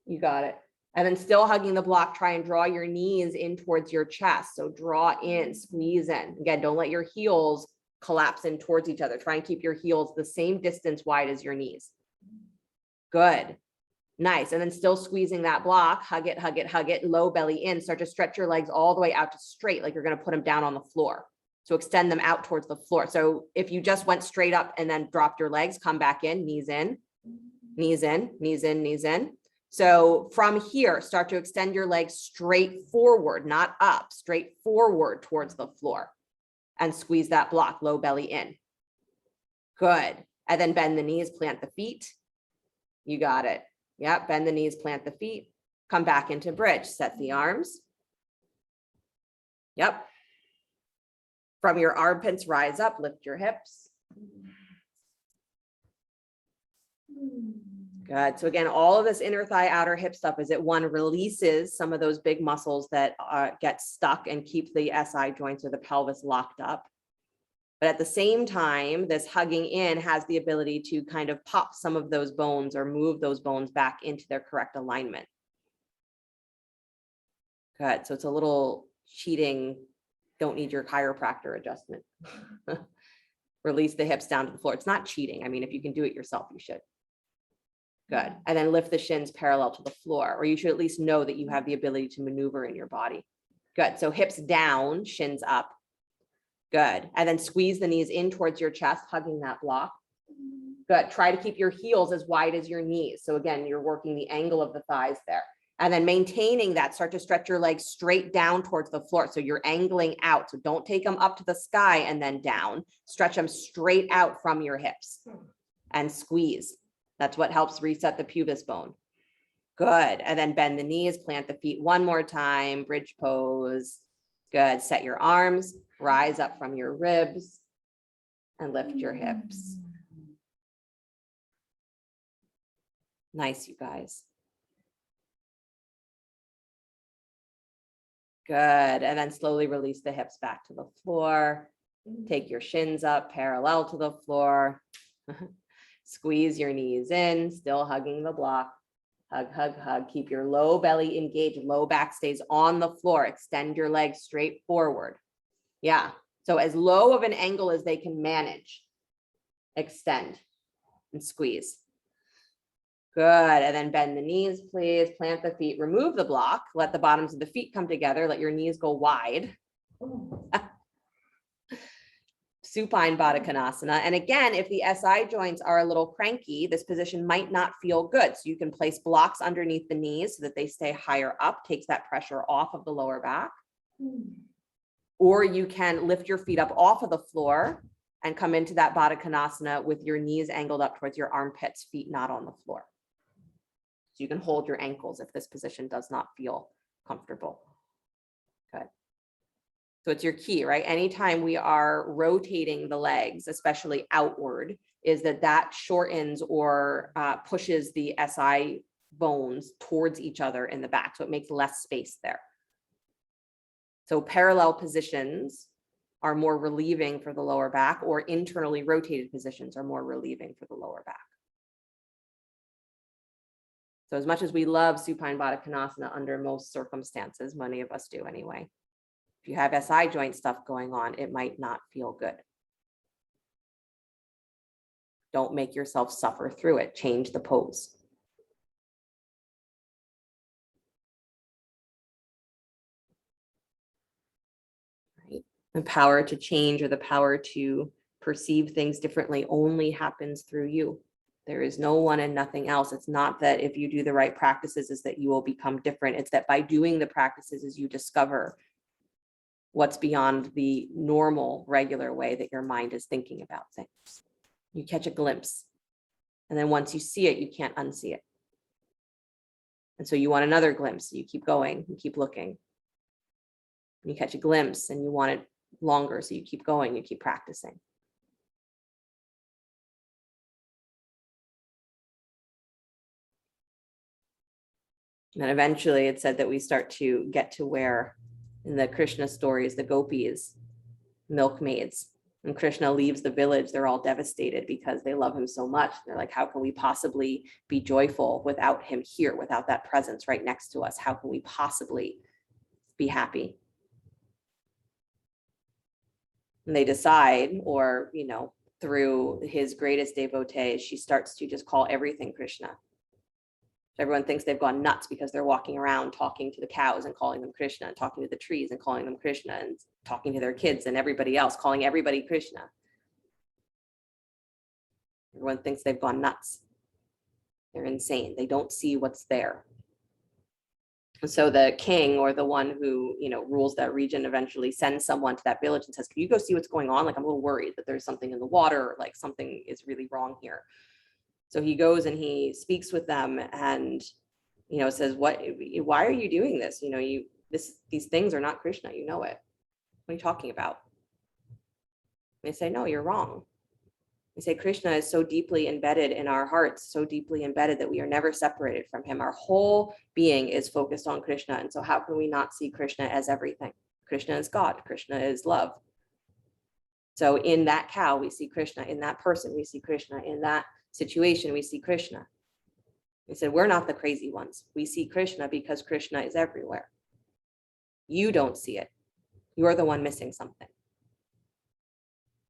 You got it. And then still hugging the block, try and draw your knees in towards your chest. So draw in, squeeze in. Again, don't let your heels collapse in towards each other. Try and keep your heels the same distance wide as your knees. Good. Nice. And then still squeezing that block, hug it, hug it, hug it, low belly in. Start to stretch your legs all the way out to straight, like you're going to put them down on the floor. So extend them out towards the floor. So if you just went straight up and then dropped your legs, come back in, knees in, knees in, knees in, knees in. So from here, start to extend your legs straight forward, not up, straight forward towards the floor, and squeeze that block, low belly in. Good. And then bend the knees, plant the feet. You got it. Yep. Bend the knees, plant the feet, come back into bridge, set the arms. Yep. From your armpits, rise up, lift your hips. Good. So again, all of this inner thigh, outer hip stuff is it one releases some of those big muscles that get stuck and keep the SI joints or the pelvis locked up. But at the same time, this hugging in has the ability to kind of pop some of those bones or move those bones back into their correct alignment. Good. So it's a little cheating, don't need your chiropractor adjustment. Release the hips down to the floor. It's not cheating. I mean, if you can do it yourself, you should. Good. And then lift the shins parallel to the floor, or you should at least know that you have the ability to maneuver in your body. Good. So hips down, shins up. Good. And then squeeze the knees in towards your chest, hugging that block. Good. Try to keep your heels as wide as your knees. So again, you're working the angle of the thighs there. And then maintaining that, start to stretch your legs straight down towards the floor. So you're angling out. So don't take them up to the sky and then down. Stretch them straight out from your hips and squeeze. That's what helps reset the pubis bone. Good. And then bend the knees, plant the feet one more time, bridge pose. Good. Set your arms, rise up from your ribs and lift your hips. Nice, you guys. Good. And then slowly release the hips back to the floor. Take your shins up parallel to the floor. Squeeze your knees in, still hugging the block. Hug, hug, hug. Keep your low belly engaged. Low back stays on the floor. Extend your legs straight forward. Yeah. So as low of an angle as they can manage. Extend and squeeze. Good. And then bend the knees, please. Plant the feet. Remove the block. Let the bottoms of the feet come together. Let your knees go wide. Supine Badakanasana. And again, if the SI joints are a little cranky, this position might not feel good. So you can place blocks underneath the knees so that they stay higher up, takes that pressure off of the lower back. Or you can lift your feet up off of the floor and come into that Badakanasana with your knees angled up towards your armpits, feet not on the floor. So you can hold your ankles if this position does not feel comfortable. Good. So it's your key, right? Anytime we are rotating the legs, especially outward, is that shortens or pushes the SI bones towards each other in the back. So it makes less space there. So parallel positions are more relieving for the lower back, or internally rotated positions are more relieving for the lower back. So as much as we love supine Badakanasana under most circumstances, many of us do anyway. If you have SI joint stuff going on, it might not feel good. Don't make yourself suffer through it. Change the pose. Right? The power to change or the power to perceive things differently only happens through you. There is no one and nothing else. It's not that if you do the right practices is that you will become different. It's that by doing the practices is you discover what's beyond the normal, regular way that your mind is thinking about things. You catch a glimpse. And then once you see it, you can't unsee it. And so you want another glimpse. You keep going, you keep looking. You catch a glimpse and you want it longer. So you keep going, you keep practicing. And eventually it said that we start to get to where in the Krishna stories, the gopis, milkmaids, When Krishna leaves the village, they're all devastated because they love him so much. They're like, how can we possibly be joyful without him here, without that presence right next to us? How can we possibly be happy? And they decide, or, through his greatest devotee, she starts to just call everything Krishna. Everyone thinks they've gone nuts because they're walking around talking to the cows and calling them Krishna, and talking to the trees and calling them Krishna, and talking to their kids and everybody else, calling everybody Krishna. Everyone thinks they've gone nuts. They're insane. They don't see what's there. And so the king, or the one who, rules that region, eventually sends someone to that village and says, can you go see what's going on? Like, I'm a little worried that there's something in the water, or like something is really wrong here. So he goes and he speaks with them and, says, why are you doing this? These things are not Krishna, you know it. What are you talking about? And they say, no, you're wrong. They say, Krishna is so deeply embedded in our hearts, so deeply embedded that we are never separated from him. Our whole being is focused on Krishna. And so how can we not see Krishna as everything? Krishna is God. Krishna is love. So in that cow, we see Krishna. In that person, we see Krishna. In that situation, we see Krishna. He said, we're not the crazy ones. We see Krishna because Krishna is everywhere. You don't see it. You're the one missing something.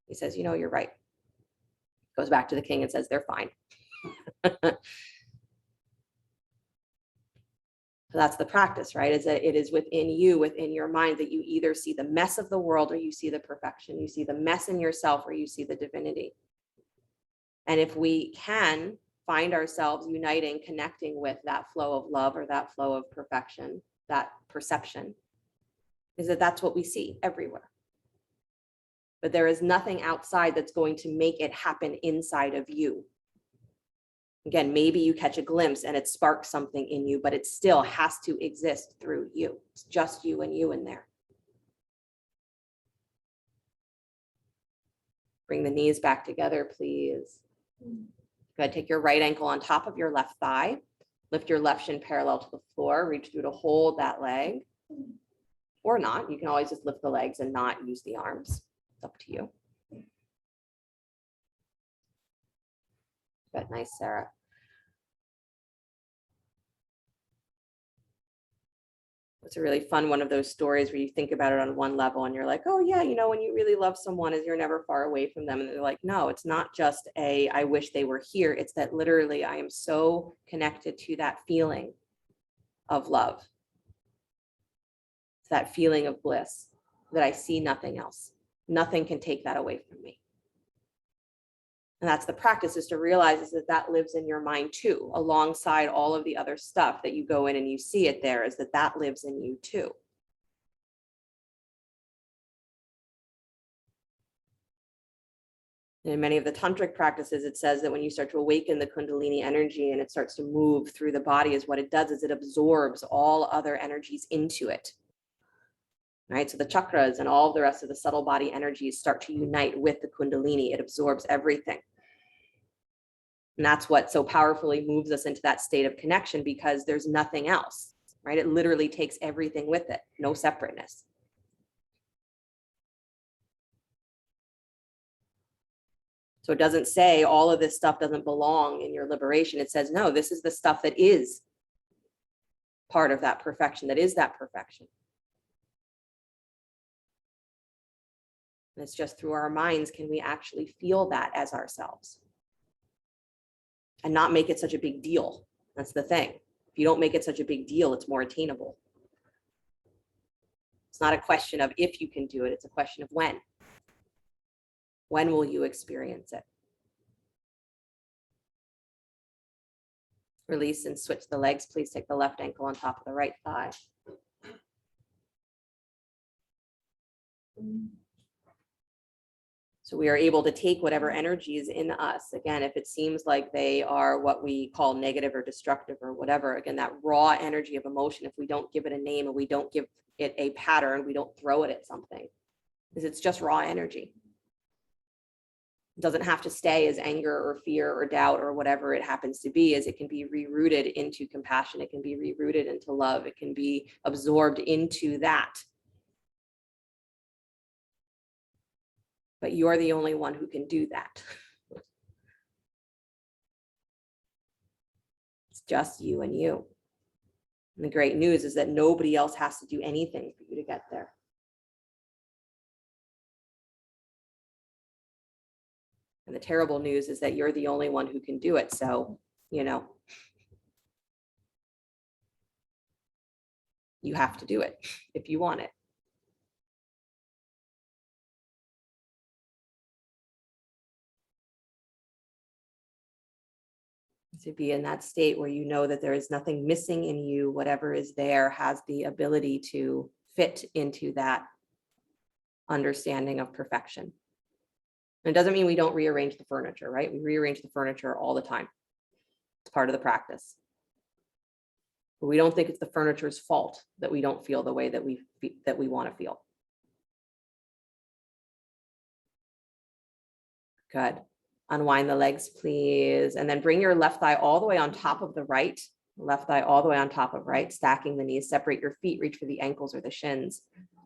He says, you're right. Goes back to the king and says, they're fine. So that's the practice, right? Is that it is within you, within your mind, that you either see the mess of the world or you see the perfection. You see the mess in yourself or you see the divinity. And if we can find ourselves uniting, connecting with that flow of love or that flow of perfection, that perception, is that that's what we see everywhere. But there is nothing outside that's going to make it happen inside of you. Again, maybe you catch a glimpse and it sparks something in you, but it still has to exist through you. It's just you and you in there. Bring the knees back together, please. Go ahead, take your right ankle on top of your left thigh. Lift your left shin parallel to the floor. Reach through to hold that leg. Or not. You can always just lift the legs and not use the arms. It's up to you. Good, nice, Sarah. It's a really fun one of those stories where you think about it on one level and you're like, oh yeah, when you really love someone is you're never far away from them. And they're like, no, it's not just I wish they were here. It's that literally I am so connected to that feeling of love. It's that feeling of bliss that I see nothing else. Nothing can take that away from me. And that's the practice, is to realize is that lives in your mind too, alongside all of the other stuff that you go in and you see it there, is that lives in you too. In many of the tantric practices, it says that when you start to awaken the Kundalini energy and it starts to move through the body, is what it does is it absorbs all other energies into it. Right? So the chakras and all the rest of the subtle body energies start to unite with the Kundalini. It absorbs everything. And that's what so powerfully moves us into that state of connection, because there's nothing else, right? It literally takes everything with it, no separateness. So it doesn't say all of this stuff doesn't belong in your liberation. It says, no, this is the stuff that is part of that perfection, that is that perfection. And it's just through our minds can we actually feel that as ourselves and not make it such a big deal. That's the thing. If you don't make it such a big deal, it's more attainable. It's not a question of if you can do it. It's a question of when. When will you experience it? Release and switch the legs. Please take the left ankle on top of the right thigh. So we are able to take whatever energy is in us. Again, if it seems like they are what we call negative or destructive or whatever, again, that raw energy of emotion, if we don't give it a name and we don't give it a pattern, we don't throw it at something, because it's just raw energy. It doesn't have to stay as anger or fear or doubt or whatever it happens to be, as it can be rerouted into compassion. It can be rerouted into love. It can be absorbed into that. but you're the only one who can do that. It's just you and you. And the great news is that nobody else has to do anything for you to get there. And the terrible news is that you're the only one who can do it. So, you have to do it if you want it. To be in that state where you know that there is nothing missing in you, whatever is there has the ability to fit into that understanding of perfection. And it doesn't mean we don't rearrange the furniture, right? We rearrange the furniture all the time. It's part of the practice. But we don't think it's the furniture's fault that we don't feel the way that we want to feel. Good. Unwind the legs, please. And then bring your left thigh all the way on top of the right. Left thigh all the way on top of right, stacking the knees. Separate your feet, reach for the ankles or the shins.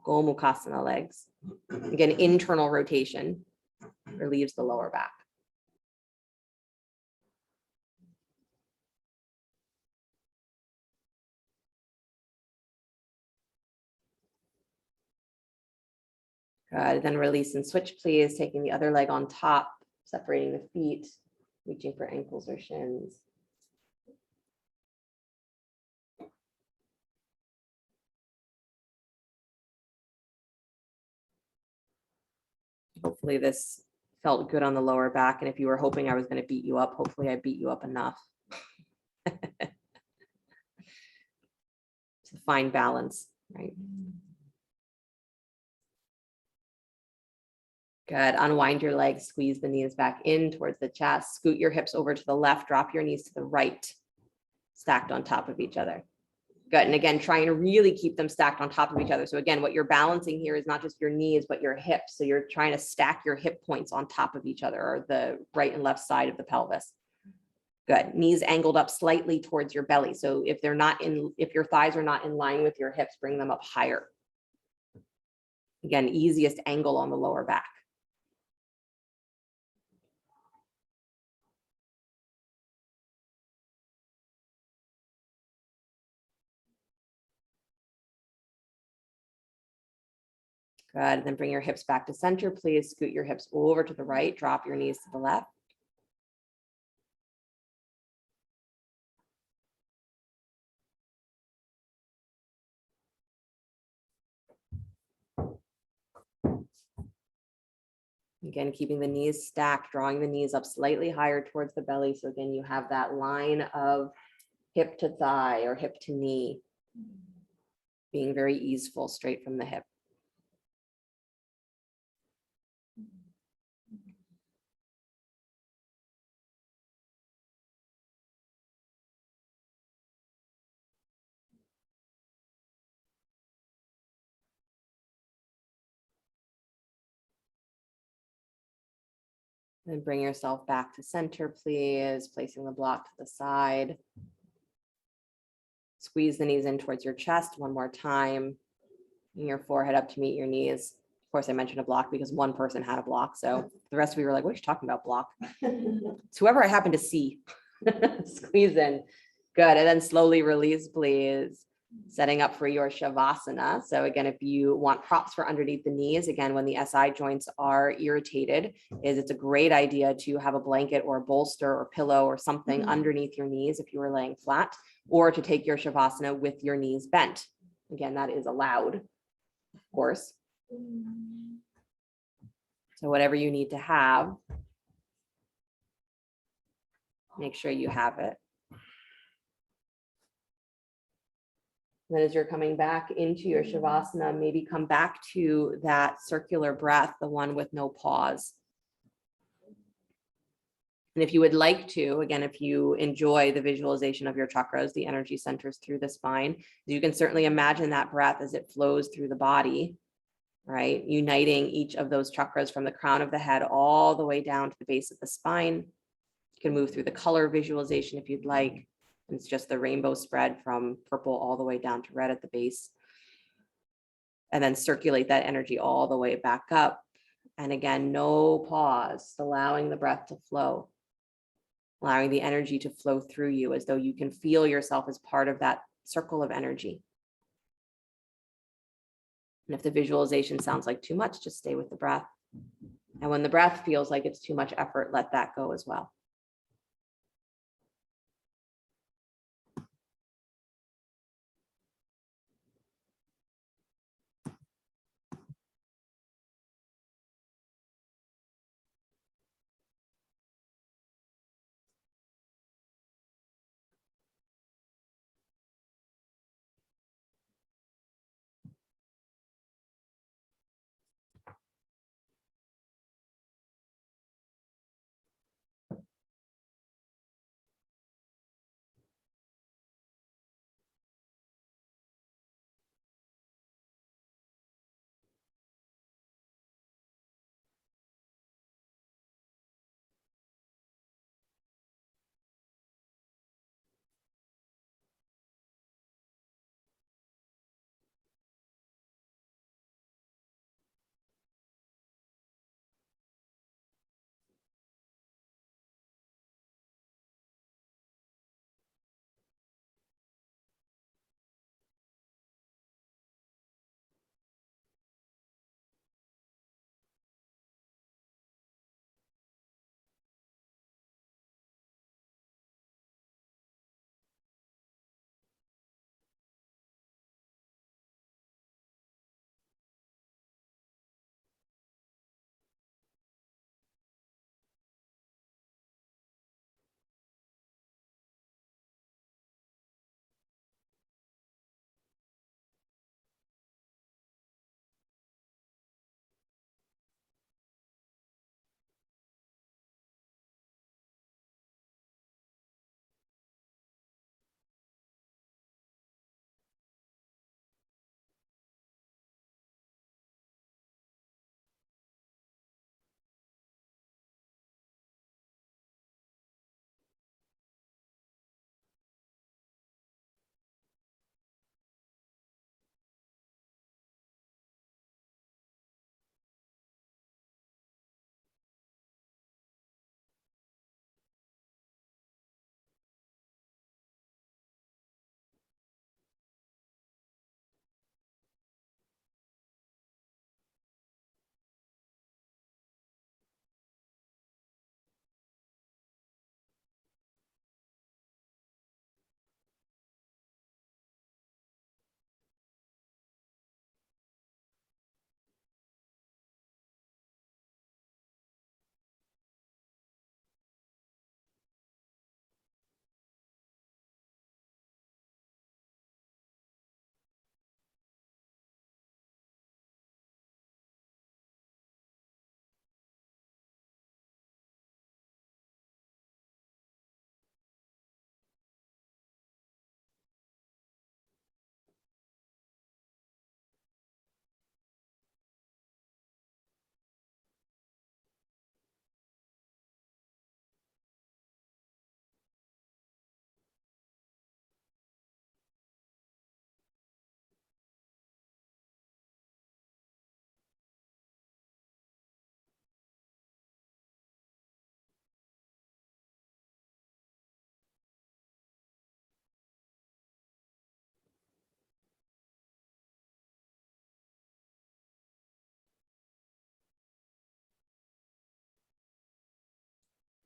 Gomukhasana legs. Again, internal rotation relieves the lower back. Good. Then release and switch, please. Taking the other leg on top, separating the feet, reaching for ankles or shins. Hopefully this felt good on the lower back. And if you were hoping I was going to beat you up, hopefully I beat you up enough. It's a fine balance, right? Good. Unwind your legs, squeeze the knees back in towards the chest, scoot your hips over to the left, drop your knees to the right, stacked on top of each other. Good. And again, trying to really keep them stacked on top of each other. So again, what you're balancing here is not just your knees, but your hips. So you're trying to stack your hip points on top of each other, or the right and left side of the pelvis. Good. Knees angled up slightly towards your belly. So if your thighs are not in line with your hips, bring them up higher. Again, easiest angle on the lower back. Good. Then bring your hips back to center, please. Scoot your hips over to the right, drop your knees to the left. Again, keeping the knees stacked, drawing the knees up slightly higher towards the belly. So again, you have that line of hip to thigh or hip to knee, being very easeful straight from the hip. Then bring yourself back to center, please, placing the block to the side. Squeeze the knees in towards your chest one more time. Bring your forehead up to meet your knees. Of course, I mentioned a block because one person had a block. So the rest of you were like, what are you talking about, block? It's whoever I happen to see. Squeeze in. Good. And then slowly release, please. Setting up for your Shavasana. So again, if you want props for underneath the knees, again, when the SI joints are irritated, it's a great idea to have a blanket or a bolster or pillow or something underneath your knees if you were laying flat, or to take your Shavasana with your knees bent. Again, that is allowed, of course. So whatever you need to have, make sure you have it. Then as you're coming back into your Shavasana, maybe come back to that circular breath, the one with no pause. And if you would like to, again, if you enjoy the visualization of your chakras, the energy centers through the spine, you can certainly imagine that breath as it flows through the body, right? Uniting each of those chakras from the crown of the head all the way down to the base of the spine. You can move through the color visualization if you'd like. It's just the rainbow spread from purple all the way down to red at the base. And then circulate that energy all the way back up And again, no pause, allowing the breath to flow, allowing the energy to flow through you as though you can feel yourself as part of that circle of energy. And if the visualization sounds like too much, just stay with the breath. And when the breath feels like it's too much effort, let that go as well.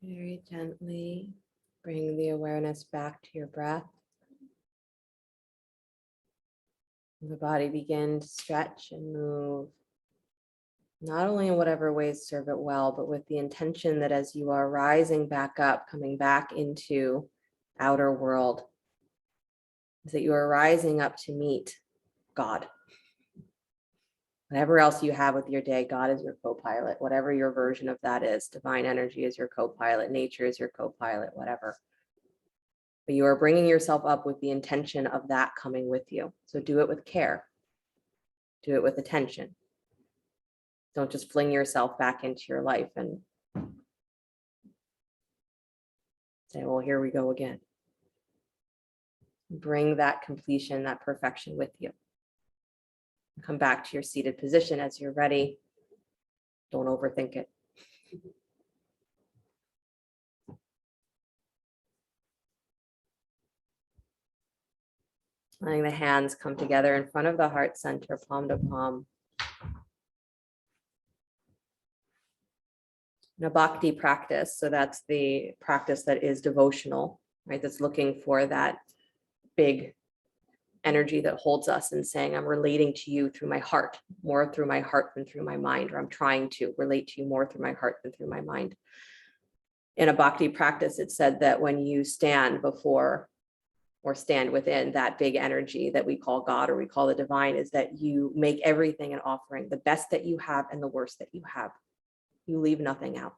Very gently bring the awareness back to your breath. The body begin to stretch and move, not only in whatever ways serve it well, but with the intention that as you are rising back up, coming back into outer world, is that you are rising up to meet God. Whatever else you have with your day, God is your co-pilot, whatever your version of that is. Divine energy is your co-pilot, nature is your co-pilot, whatever. But you are bringing yourself up with the intention of that coming with you. So do it with care. Do it with attention. Don't just fling yourself back into your life and say, well, here we go again. Bring that completion, that perfection with you. Come back to your seated position as you're ready. Don't overthink it. Letting the hands come together in front of the heart center, palm to palm. In a bhakti practice, so that's the practice that is devotional, right? That's looking for that big energy that holds us and saying, I'm relating to you through my heart, more through my heart than through my mind, or I'm trying to relate to you more through my heart than through my mind. In a bhakti practice, it said that when you stand before or stand within that big energy that we call God or we call the divine, is that you make everything an offering, the best that you have and the worst that you have. You leave nothing out.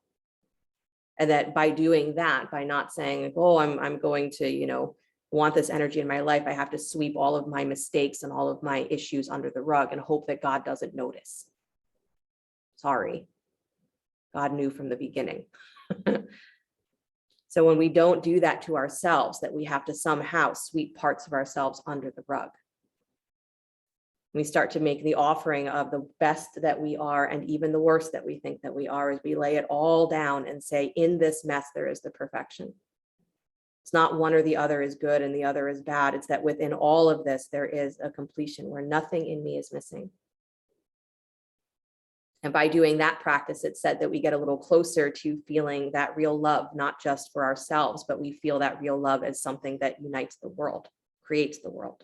And that by doing that, by not saying, oh, I'm going to, want this energy in my life, I have to sweep all of my mistakes and all of my issues under the rug and hope that God doesn't notice. Sorry. God knew from the beginning. So when we don't do that to ourselves, that we have to somehow sweep parts of ourselves under the rug, we start to make the offering of the best that we are and even the worst that we think that we are, as we lay it all down and say, in this mess, there is the perfection. It's not one or the other is good and the other is bad. It's that within all of this, there is a completion where nothing in me is missing. And by doing that practice, it said that we get a little closer to feeling that real love, not just for ourselves, but we feel that real love as something that unites the world, creates the world,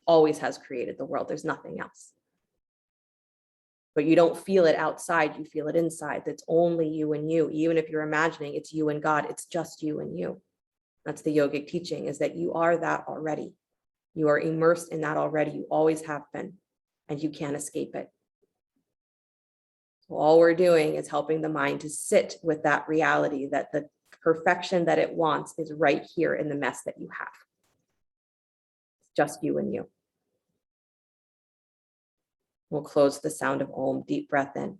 always has created the world. There's nothing else. But you don't feel it outside, you feel it inside. That's only you and you. Even if you're imagining it's you and God, it's just you and you. That's the yogic teaching, is that you are that already. You are immersed in that already. You always have been, and you can't escape it. So all we're doing is helping the mind to sit with that reality that the perfection that it wants is right here in the mess that you have. It's just you and you. We'll close the sound of Om. Deep breath in.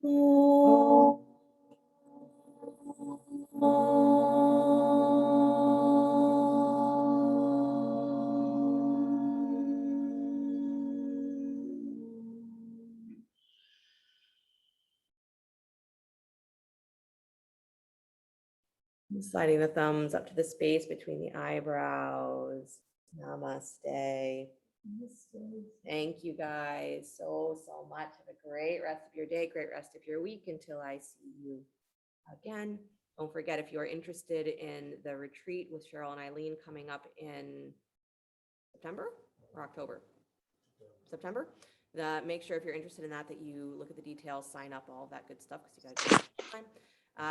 Om. Sliding the thumbs up to the space between the eyebrows. Namaste. Thank you guys so much. Have a great rest of your day, great rest of your week until I see you again. Don't forget, if you're interested in the retreat with Cheryl and Eileen coming up in September or October? September. Make sure if you're interested in that you look at the details, sign up, all that good stuff, because you guys have time.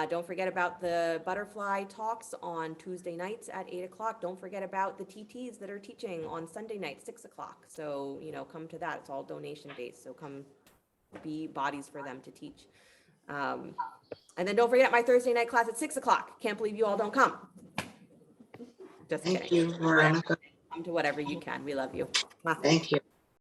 Don't forget about the butterfly talks on Tuesday nights at 8 o'clock. Don't forget about the TTs that are teaching on Sunday night, 6 o'clock. So, come to that. It's all donation based. So come be bodies for them to teach. And then don't forget my Thursday night class at 6 o'clock. Can't believe you all don't come. Just kidding. Thank you, Veronica. Come to whatever you can. We love you. Thank you.